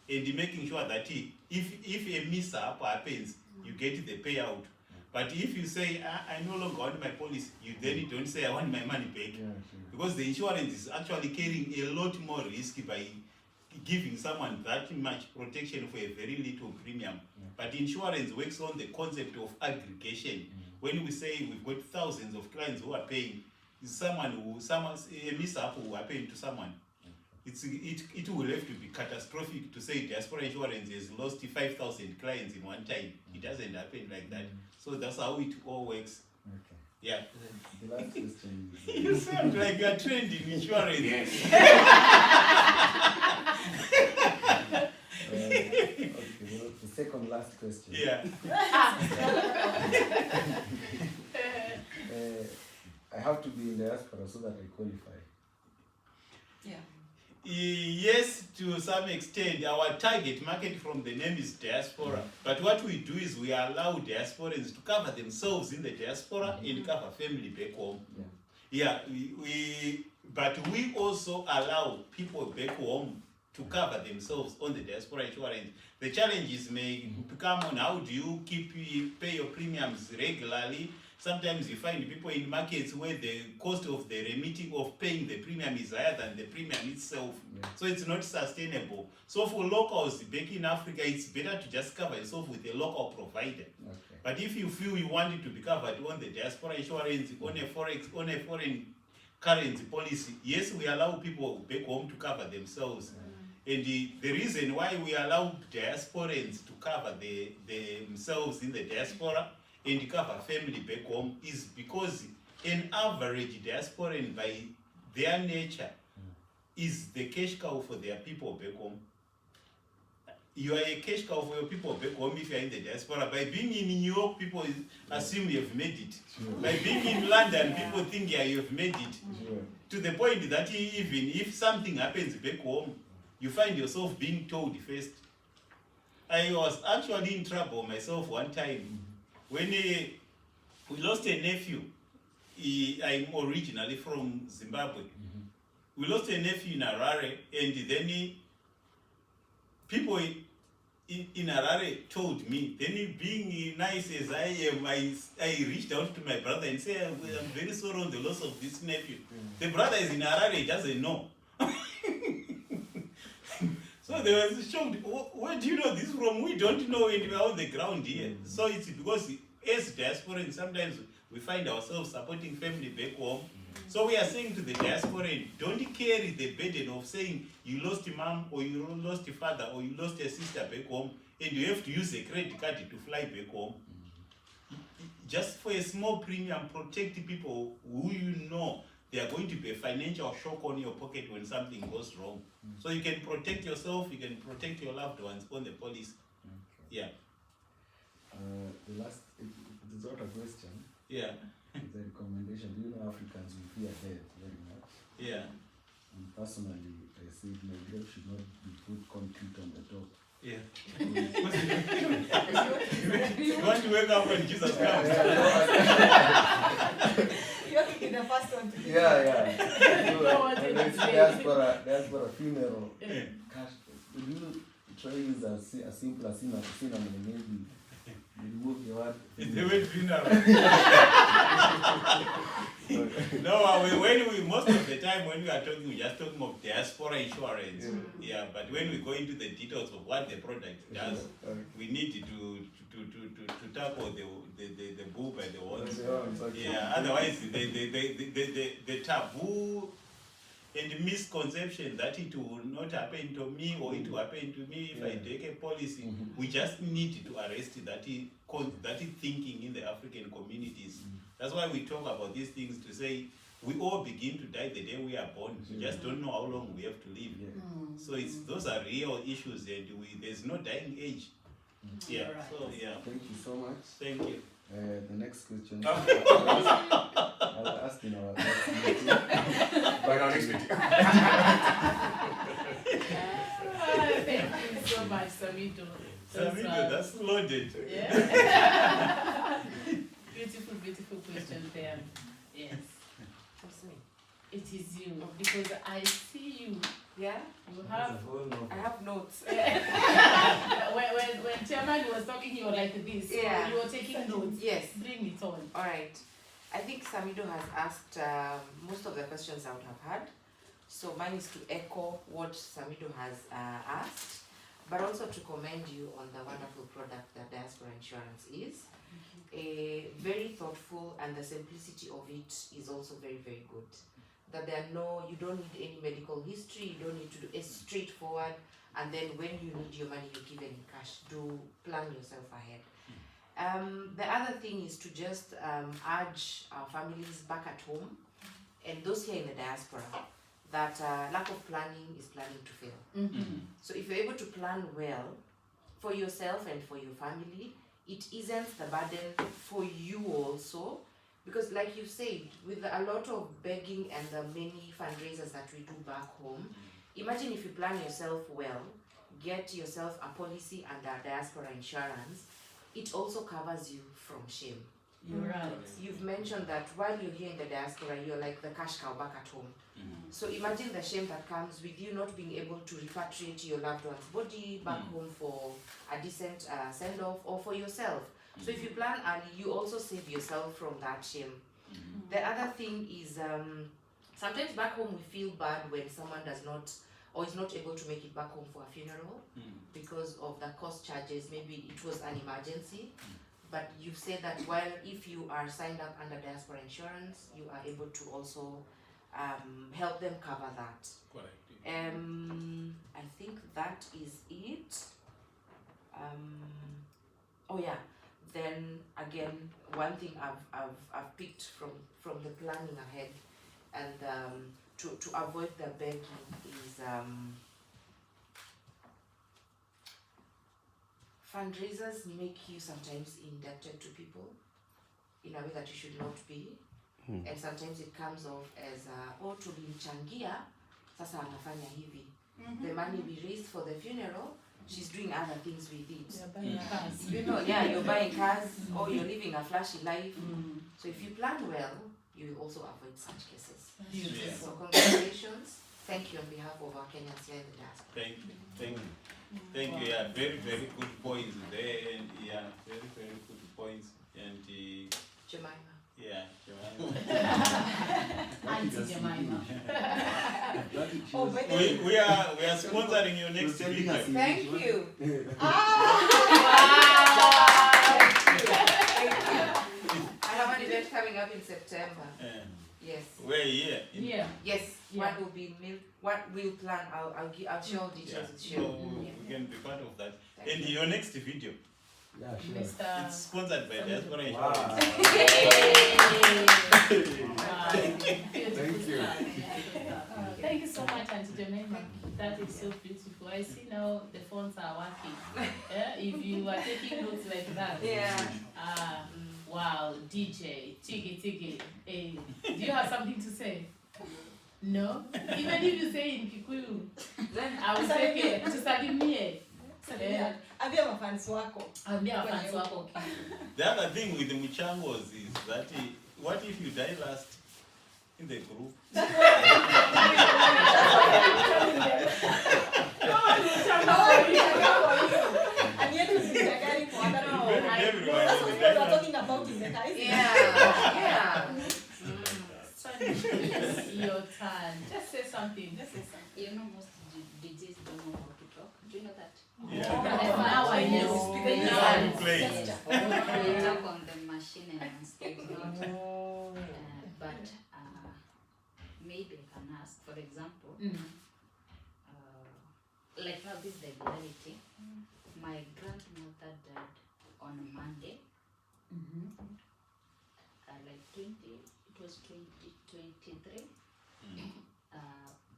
and making sure that if a mishap happens, you get the payout. But if you say, I no longer want my policy, you then don't say, I want my money back. Yeah, sure. Because the insurance is actually carrying a lot more risk by giving someone that much protection for a very little premium. But insurance works on the concept of aggregation. When we say we've got thousands of clients who are paying, a mishap will happen to someone. It will have to be catastrophic to say Diaspora Insurance has lost 5,000 clients in one time. It doesn't happen like that. So that's how it all works. Okay. Yeah. The last question is. You sound like you're trained in insurance. Yes. Okay, well, the second last question. Yeah. I have to be in diaspora so that I qualify. Yeah. Yes, to some extent, our target market from the name is diaspora. But what we do is we allow diasporans to cover themselves in the diaspora and cover family back home. Yeah. Yeah, but we also allow people back home to cover themselves on the diaspora insurance. The challenges may become on how do you pay your premiums regularly. Sometimes you find people in markets where the cost of the remitting of paying the premium is higher than the premium itself. Yeah. So it's not sustainable. So for locals back in Africa, it's better to just cover yourself with a local provider. Okay. But if you feel you want it to be covered on the diaspora insurance, on a foreign currency policy, yes, we allow people back home to cover themselves. And the reason why we allow diasporans to cover themselves in the diaspora and cover family back home is because an average diasporan by their nature is the cash cow for their people back home. You are a cash cow for your people back home if you are in the diaspora. By being in New York, people assume you have made it. Sure. By being in London, people think you have made it. Sure. To the point that even if something happens back home, you find yourself being told first. I was actually in trouble myself one time when we lost a nephew. I'm originally from Zimbabwe. We lost a nephew in Harare, and then people in Harare told me, then being nice as I am, I reached out to my brother and said, I'm very sorry on the loss of this nephew. The brother is in Harare, he doesn't know. So they were shocked. Where do you know this from? We don't know it. We are on the ground here. So it's because as diasporans, sometimes we find ourselves supporting family back home. So we are saying to the diasporan, don't carry the burden of saying you lost a mom or you lost a father or you lost a sister back home and you have to use a credit card to fly back home. Just for a small premium, protect people who you know they are going to be a financial shock on your pocket when something goes wrong. So you can protect yourself, you can protect your loved ones on the police. Okay. Yeah. The last, it's not a question. Yeah. It's a recommendation. Do you know Africans we fear death very much? Yeah. And personally, I said my grave should not be put concrete on the top. Yeah. You want to wake up when Jesus comes. You have to be the first one to Yeah. So, what when did I you see say? diaspora funeral, Yeah. gosh, do you try to use a simpler synonym, maybe you remove the word? It's the way No, most of the time when we are talking, we're just talking of diaspora insurance. Yeah, but when we go into the details of what the product does, we need to tackle the bull by the horns. Yeah, otherwise the taboo and misconception that it will not happen to me or it will happen to me if I take a policy. We just need to arrest that thinking in the African communities. That's why we talk about these things, to say we all begin to die the day we are born. We just don't know how long we have to live. So those are real issues, and there's no dying age. Yeah. Right. So yeah. Thank you so much. Thank you. The next question I'll ask in our next meeting. By our next meeting. Thank you so much, Samidoh. Samidoh, that's loaded. Yeah. Beautiful, beautiful question there. Yes. It is you, because I see you. Yeah, You have. I have notes. when Chairman was talking, you were like this. Yeah. So you were taking notes. Yes. Bring it on. All right. I think Samidoh has asked most of the questions I would have had. So mine is to echo what Samidoh has asked, but also to commend you on the wonderful product that Diaspora Insurance is. Very thoughtful, and the simplicity of it is also very, very good. That you don't need any medical history, you don't need to do it straightforward, and then when you need your money, you give it in cash. Do plan yourself ahead. The other thing is to just urge our families back at home and those here in the diaspora that lack of planning is planning to fail. So if you're able to plan well for yourself and for your family, it isn't the burden for you also. Because like you said, with a lot of begging and the many fundraisers that we do back home, imagine if you plan yourself well, get yourself a policy under Diaspora Insurance, it also covers you from shame. You're right. You've mentioned that while you're here in the diaspora, you're like the cash cow back at home. So imagine the shame that comes with you not being able to repatriate your loved one's body back home for a decent send-off or for yourself. So if you plan early, you also save yourself from that shame. The other thing is sometimes back home we feel bad when someone does not or is not able to make it back home for a funeral because of the cost charges. Maybe it was an emergency. But you've said that while if you are signed up under Diaspora Insurance, you are able to also help them cover that. Correct. I think that is it. Oh yeah. Then again, one thing I've picked from the planning ahead, and to avoid the begging is fundraisers make you sometimes indebted to people in a way that you should not be. And sometimes it comes off as tulimchangia, sasa anafanya hivi. The money we raised for the funeral, she's doing other things with it. You're buying cars. You know, yeah, you're buying cars or you're living a flashy life. So if you plan well, you will also avoid such cases. Beautiful. So congratulations. Thank you on behalf of our Kenyans here in the diaspora. Thank you. Thank you. Yeah, very, very good points there, and yeah, very, very good points. And Jemima. yeah, Auntie Jeimaimah. we are sponsoring your next video. Thank you. Wow. I have an event coming up in September. Yes. We're here. Yeah. Yes. Yeah. What will be what we'll plan? I'll share details with So you. we can be part of that. Thank And you. your next video, Yeah, sure. Mr. it's sponsored by Diaspora Wow. Insurance. Wow. Thank you. Thank you so much, Auntie Jeimaimah. That is so beautiful. I see now the phones are working. If you are taking notes like that. Yeah. Wow, DJ, Tigi. Do you have something to say? No? Even if you say in Kikuyu, I will say, okay, tusalimie. Ambia mafans wako. Ambia fans wako. The other thing with the Muchangos is that what if you die last in the group? And yet you see the guy for other people. Everyone That's will what people die are last. talking about in the guys. Yeah. It's your turn. Just say something. You know, most DJs don't know how to talk. Do you know that? Yeah. Now I know. Now I'm playing. They talk on the machine and on stage, not. But maybe I can ask, for example, Mm. like now this regularity, my grandmother died on a Monday, Mm-hmm. like 2023. Mm.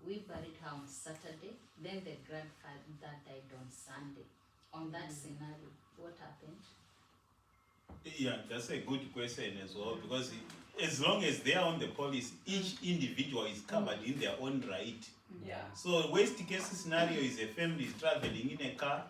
We buried her on Saturday, then the grandfather died on Sunday. On that scenario, what happened? Yeah, that's a good question as well, because as long as they are on the policy, each individual is covered in their own right. Yeah. So worst case scenario is a family is traveling in a car,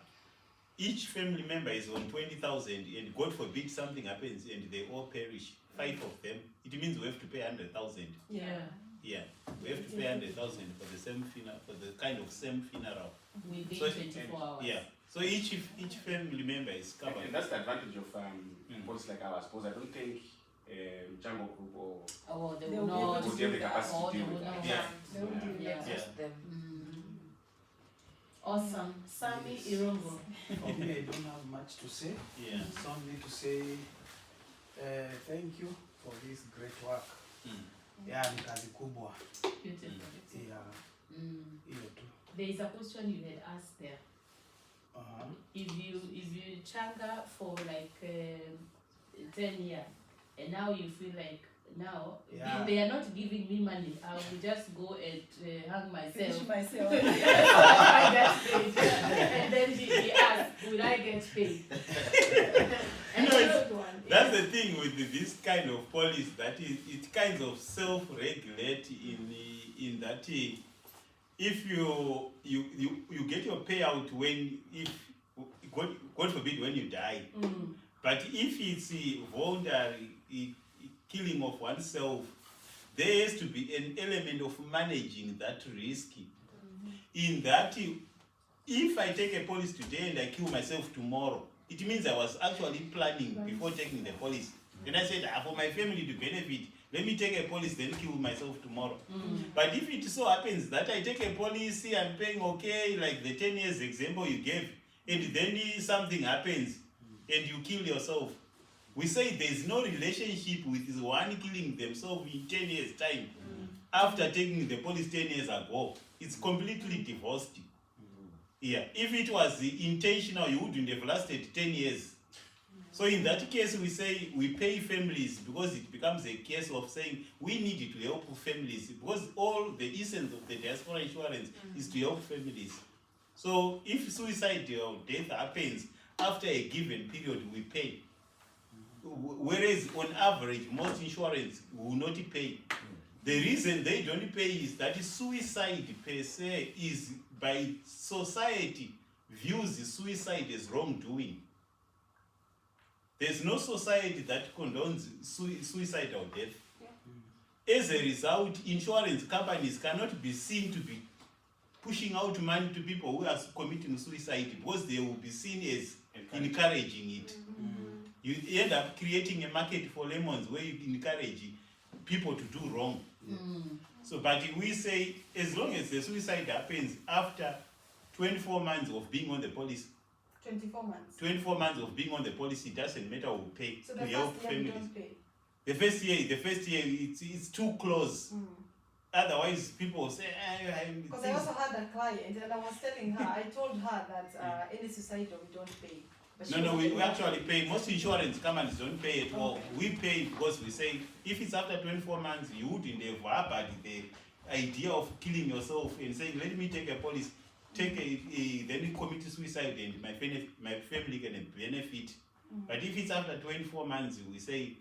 each family member is on 20,000, and God forbid something happens and they all perish, 5 of them, it means we have to pay 100,000. Yeah. Yeah, we have to pay 100,000 for the same funeral, for the kind of same funeral. Within So- 24 hours. Yeah, so each family member is covered. And that's the advantage of policies like ours, because I don't think Jungle Group or Oh, they They will will be not. able to would have the do that. capacity Oh, to they deal will with that. not. Yeah. They will do Yeah. exhaust them. Awesome. Sammy Irungu. For me, I don't have much to say. Yeah. It's only to say thank you for this great work. Mm. Yeah, ni kazi kubwa. Beautiful. Yeah, Mm. hiyo tu. There is a question you had asked there. If you changa for like 10 years, and now you feel like now Yeah. they are not giving me money, I will just go and hang myself. Finish myself. I get paid. And then he asked, will I get paid? And You know, the third one That's is- the thing with this kind of policy, that it kind of self-regulate in that if you get your payout when, if God forbid, when you die. Mm. But if it's a voluntary killing of oneself, there has to be an element of managing that risk. In that, if I take a policy today and I kill myself tomorrow, it means I was actually planning before taking the policy. Then I said, for my family to benefit, let me take a policy, then kill myself tomorrow. But if it so happens that I take a policy, I'm paying okay, like the 10 years example you gave, and then something happens and you kill yourself, we say there's no relationship with one killing themselves in 10 years time after taking the policy 10 years ago. It's completely divorced. Yeah, if it was intentional, you wouldn't have lasted 10 years. So in that case, we say we pay families, because it becomes a case of saying we need to help families, because all the essence of the diaspora insurance is to help families. So if suicide or death happens after a given period, we pay. Whereas on average, most insurance will not pay. The reason they don't pay is that suicide per se is, by society, views suicide as wrongdoing. There's no society that condones suicidal death. As a result, insurance companies cannot be seen to be pushing out money to people who are committing suicide, because they will be seen as encouraging it. You end up creating a market for lemons where you encourage people to do wrong. So, but we say, as long as the suicide happens after 24 months of being on the policy, 24 months. 24 months of being on the policy, it doesn't matter, we'll pay So to the help first year you families. don't pay. The first year, it's too close. Otherwise, people will say, Because I also had a client and I was telling her, I told her that any suicidal we don't pay. But she No, was we telling actually pay. Most insurance companies don't pay at all. Okay. We pay because we say, if it's after 24 months, you wouldn't have harbored the idea of killing yourself and saying, let me take a policy, then you commit suicide and my family can benefit. But if it's after 24 months, we say,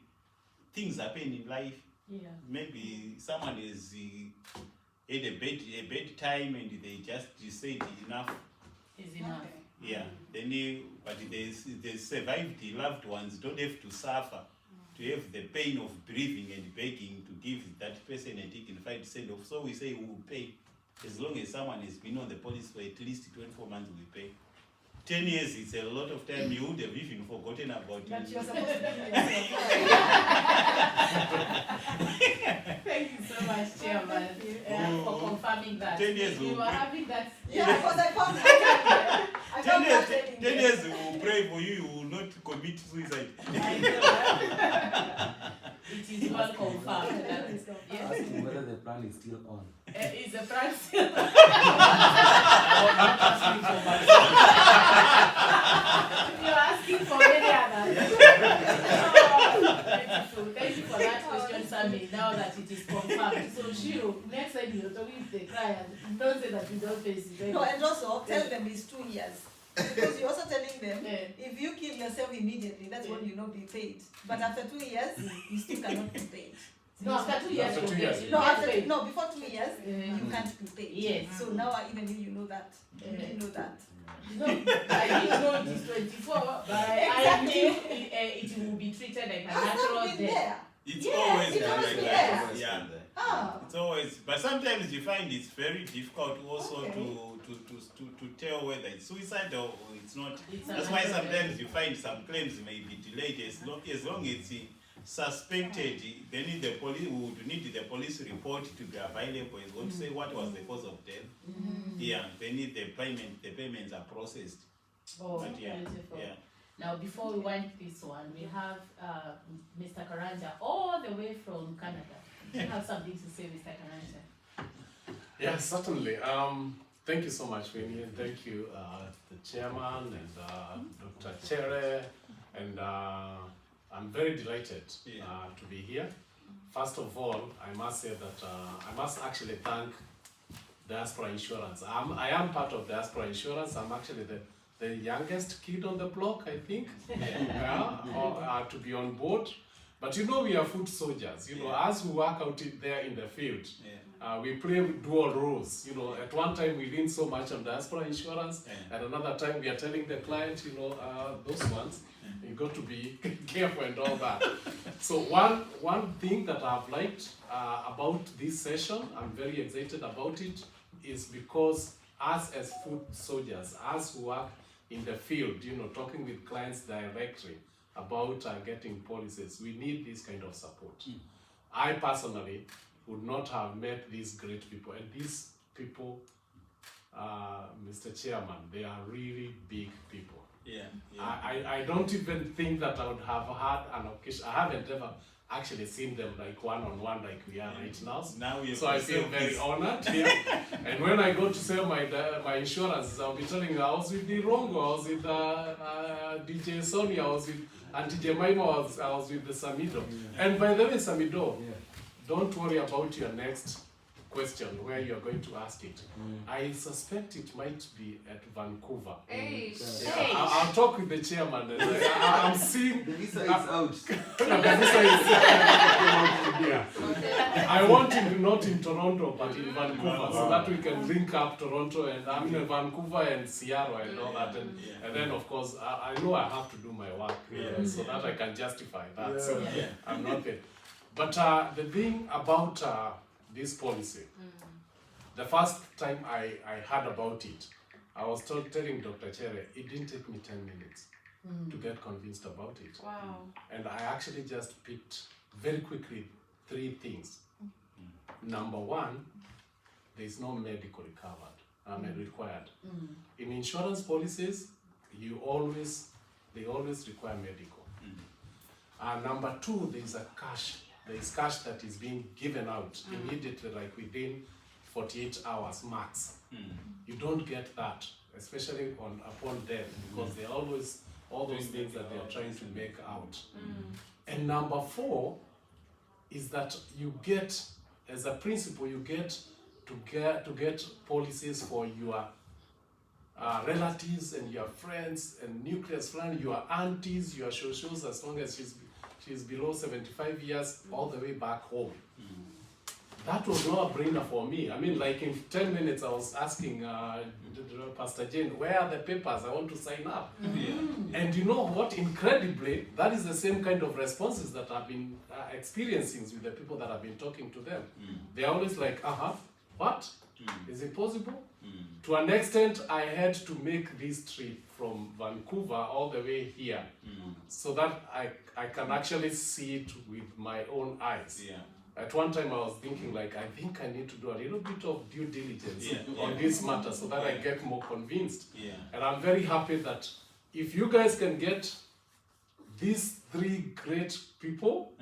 things happen in life. Yeah. Maybe someone is had a bad time and they just said enough. Is enough. Yeah, but they survived, the loved ones don't have to suffer, to have the pain of breathing and begging to give that person a dignified send off. So we say we will pay. As long as someone has been on the police for at least 24 months, we pay. 10 years is a lot of time. You would have even forgotten about it. that you're supposed to be yourself. Thank you so much, Chairman, for confirming that. 10 years We will were be- having that. Yeah, because I found that. I 10 found years, that 10 years we will pray for you, you will not commit suicide. It is well confirmed. Yes. Asking whether the plan is still on. Is the plan still? You're asking for many others. Beautiful. Thank you for that question, Sammy. Now that it is confirmed. So, Shiro, next time you're talking to the client, don't say that you don't face it. No, and also tell them it's 2 years. Because you're also telling them, if you kill yourself immediately, that's when you not be paid. But after 2 years, you still cannot be paid. No, after 2 years, After 2 years, No, no, before 2 years, you can't be paid. Yes. So now even you know that. You didn't know that. No, I didn't know it is 24, but I knew it will be treated like a natural I've been death. there. It's Yeah, always it's been always like been that. there. Yeah. Ah. It's always, but sometimes you find it's very difficult also Okay. to tell whether it's suicide or it's not. It's That's a why natural sometimes death. you find some claims may be delayed as long as it's suspected. They need the police. Would need the police report to be available. It's going to say what was the cause of death. Yeah, they need the payment. The payments are processed. Oh, But yeah, beautiful. yeah. Now, before we wind this one, we have Mr. Karanja all the way from Canada. You have something to say, Mr. Karanja? Yeah, certainly. Thank you so much, Winnie, and thank you, the chairman and Dr. Chere, and I'm very delighted to be here. First of all, I must say that I must actually thank Diaspora Insurance. I am part of Diaspora Insurance. I'm actually the youngest kid on the block, I think, to be on board. But you know, we are foot soldiers. You know, as we work out there in the field, we play dual roles. You know, at one time we lean so much on Diaspora Insurance, and another time we are telling the client, you know, those ones, you got to be careful and all that. So one thing that I've liked about this session, I'm very excited about it, is because us as foot soldiers, as who work in the field, you know, talking with clients directly about getting policies, we need this kind of support. I personally would not have met these great people, and these people, Mr. Chairman, they are really big people. I don't even think that I would have had an occasion. I haven't ever actually seen them like one-on-one like we are right now. So I feel very honored. And when I go to sell my insurance, I'll be telling you, I was with Irungu, I was with DJ Sonnie, I was with Auntie Jeimaimah, I was with the Samidoh. And by the way, Samidoh, don't worry about your next question where you're going to ask it. I suspect it might be at Vancouver. Hey. I'll talk with the chairman. And I'm seeing The visa is out. the visa is I want it not in Toronto, but in Vancouver, so that we can link up Toronto and Vancouver and Seattle and all that. And then, of course, I know I have to do my work so that I can justify that. So I'm not there. But the thing about this policy, the first time I heard about it, I was telling Dr. Chere, it didn't take me 10 minutes to get convinced about it. Wow. And I actually just picked very quickly 3 things. Number one, there is no medical required. In insurance policies, they always require medical. Number 2, there is cash. There is cash that is being given out immediately, like within 48 hours max. You don't get that, especially upon death, because there are always all those things that they are trying to make out. And number 4 is that you get, as a principle, you get to get policies for your relatives and your friends and nuclear friends, your aunties, your shoshos, as long as she's below 75 years, all the way back home. That was no brainer for me. I mean, like in 10 minutes, I was asking Pastor Jane, where are the papers? I want to sign up. And you know what? Incredibly, that is the same kind of responses that I've been experiencing with the people that I've been talking to them. They're always like, what? Is it possible? To an extent, I had to make this trip from Vancouver all the way here so that I can actually see it with my own eyes. At one time I was thinking like, I think I need to do a little bit of due diligence on this matter so that I get more convinced. And I'm very happy that if you guys can get these 3 great people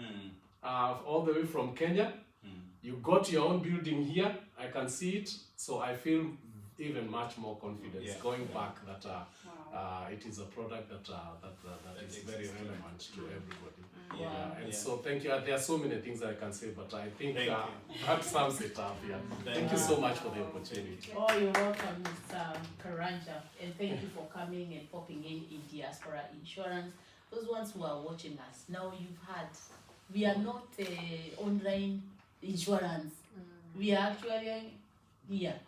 all the way from Kenya. You got your own building here. I can see it, so I feel even much more confidence going back that it is a product that is very relevant to everybody. So thank you. There are so many things I can say, but I think that sums it up. Thank you so much for the opportunity. Oh, you're welcome, Mr. Karanja, and thank you for coming and popping in Diaspora Insurance. Those ones who are watching us, now you've had, we are not online insurance. We are actually here.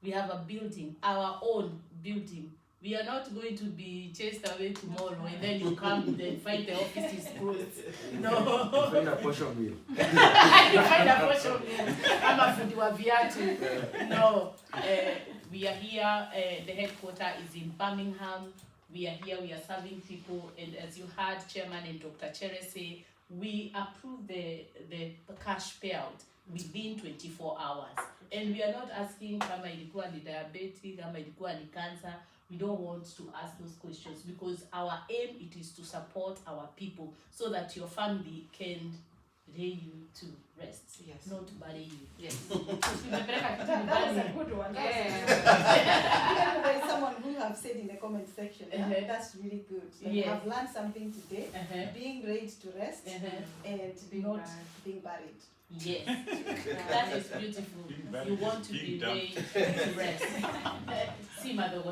We have a building, our own building. We are not going to be chased away tomorrow and then you come and then find the office is closed. No. You find a portion meal. You find a portion meal. I'm a food wa viatu. No. We are here. The headquarters is in Birmingham. We are here. We are serving people. And as you heard Chairman and Dr. Chere say, we approve the cash payout within 24 hours. And we are not asking kama ilikuwa ni diabetes, kama ilikuwa ni cancer. We don't want to ask those questions because our aim it is to support our people so that your family can lay you to rest, not to bury you. Yes. That was a good one. There is someone who have said in the comment section, that's really good. You have learned something today, being laid to rest and not being buried. Yes, that is beautiful. You want to be laid to rest. Samidoh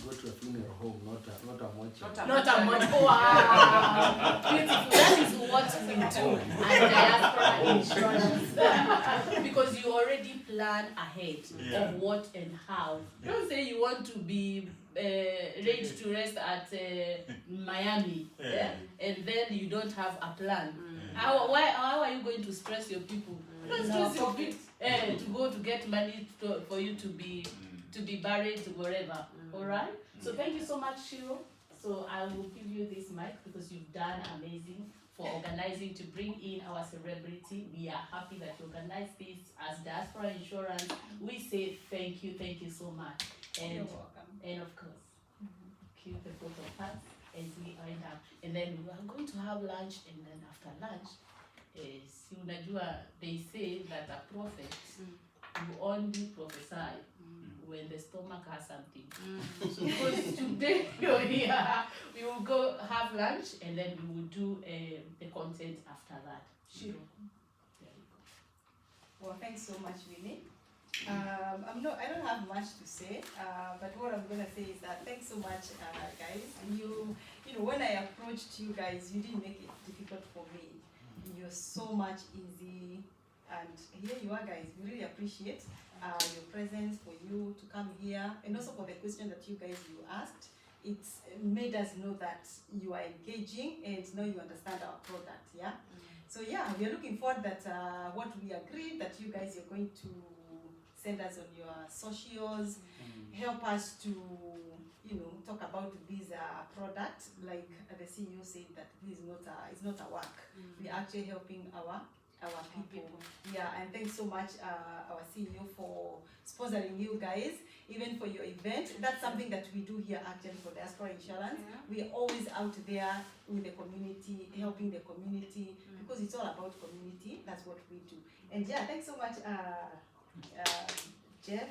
Go to a funeral home, not a mortuary. Not a mortuary. Wow, beautiful. That is what we do at Diaspora Insurance. Because you already plan ahead of what and how. Don't say you want to be laid to rest at Miami, and then you don't have a plan. How are you going to stress your people? Don't stress your people to go to get money for you to be buried wherever. All right. So thank you so much, Shiro. So I will give you this mic because you've done amazing for organizing to bring in our celebrity. We are happy that you organized this as Diaspora Insurance. We say thank you so much. And you're welcome. And of course, cue the both of us as we wind up. And then we are going to have lunch, and then after lunch, they say that a prophet you only prophesy when the stomach has something. So because today you're here, we will go have lunch and then we will do the content after that. Shiro. There you go. Well, thanks so much, Winnie. I don't have much to say, but what I'm gonna say is that thanks so much, guys. You know, when I approached you guys, you didn't make it difficult for me. You're so much easy, and here you are, guys. We really appreciate your presence, for you to come here, and also for the question that you asked. It's made us know that you are engaging and know you understand our product. So we are looking forward that what we agreed that you guys are going to send us on your socials, help us to talk about this product. Like the CEO said that this is not a work. We're actually helping our people. And thanks so much our CEO for sponsoring you guys, even for your event. That's something that we do here actually for Diaspora Insurance. We're always out there with the community, helping the community, because it's all about community. That's what we do. And thanks so much Jeff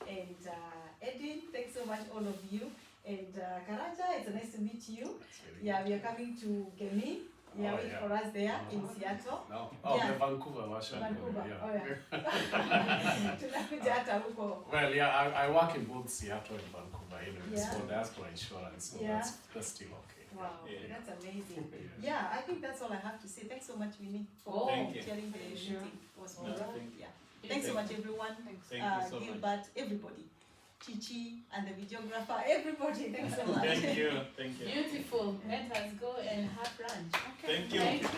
and Edwin. Thanks so much all of you. And Karanja, it's nice to meet you. We are coming to Gemi. Wait for us there in Seattle. Vancouver. Well, I work in both Seattle and Vancouver. It's for Diaspora Insurance, so that's still okay. Wow, that's amazing. I think that's all I have to say. Thanks so much, Winnie, for sharing the meeting. It was wonderful. Thanks so much, everyone. Gilbert, everybody. Chichi and the videographer, everybody. Thanks so much. Thank you. Beautiful. Let us go and have lunch. Thank you. Thank you.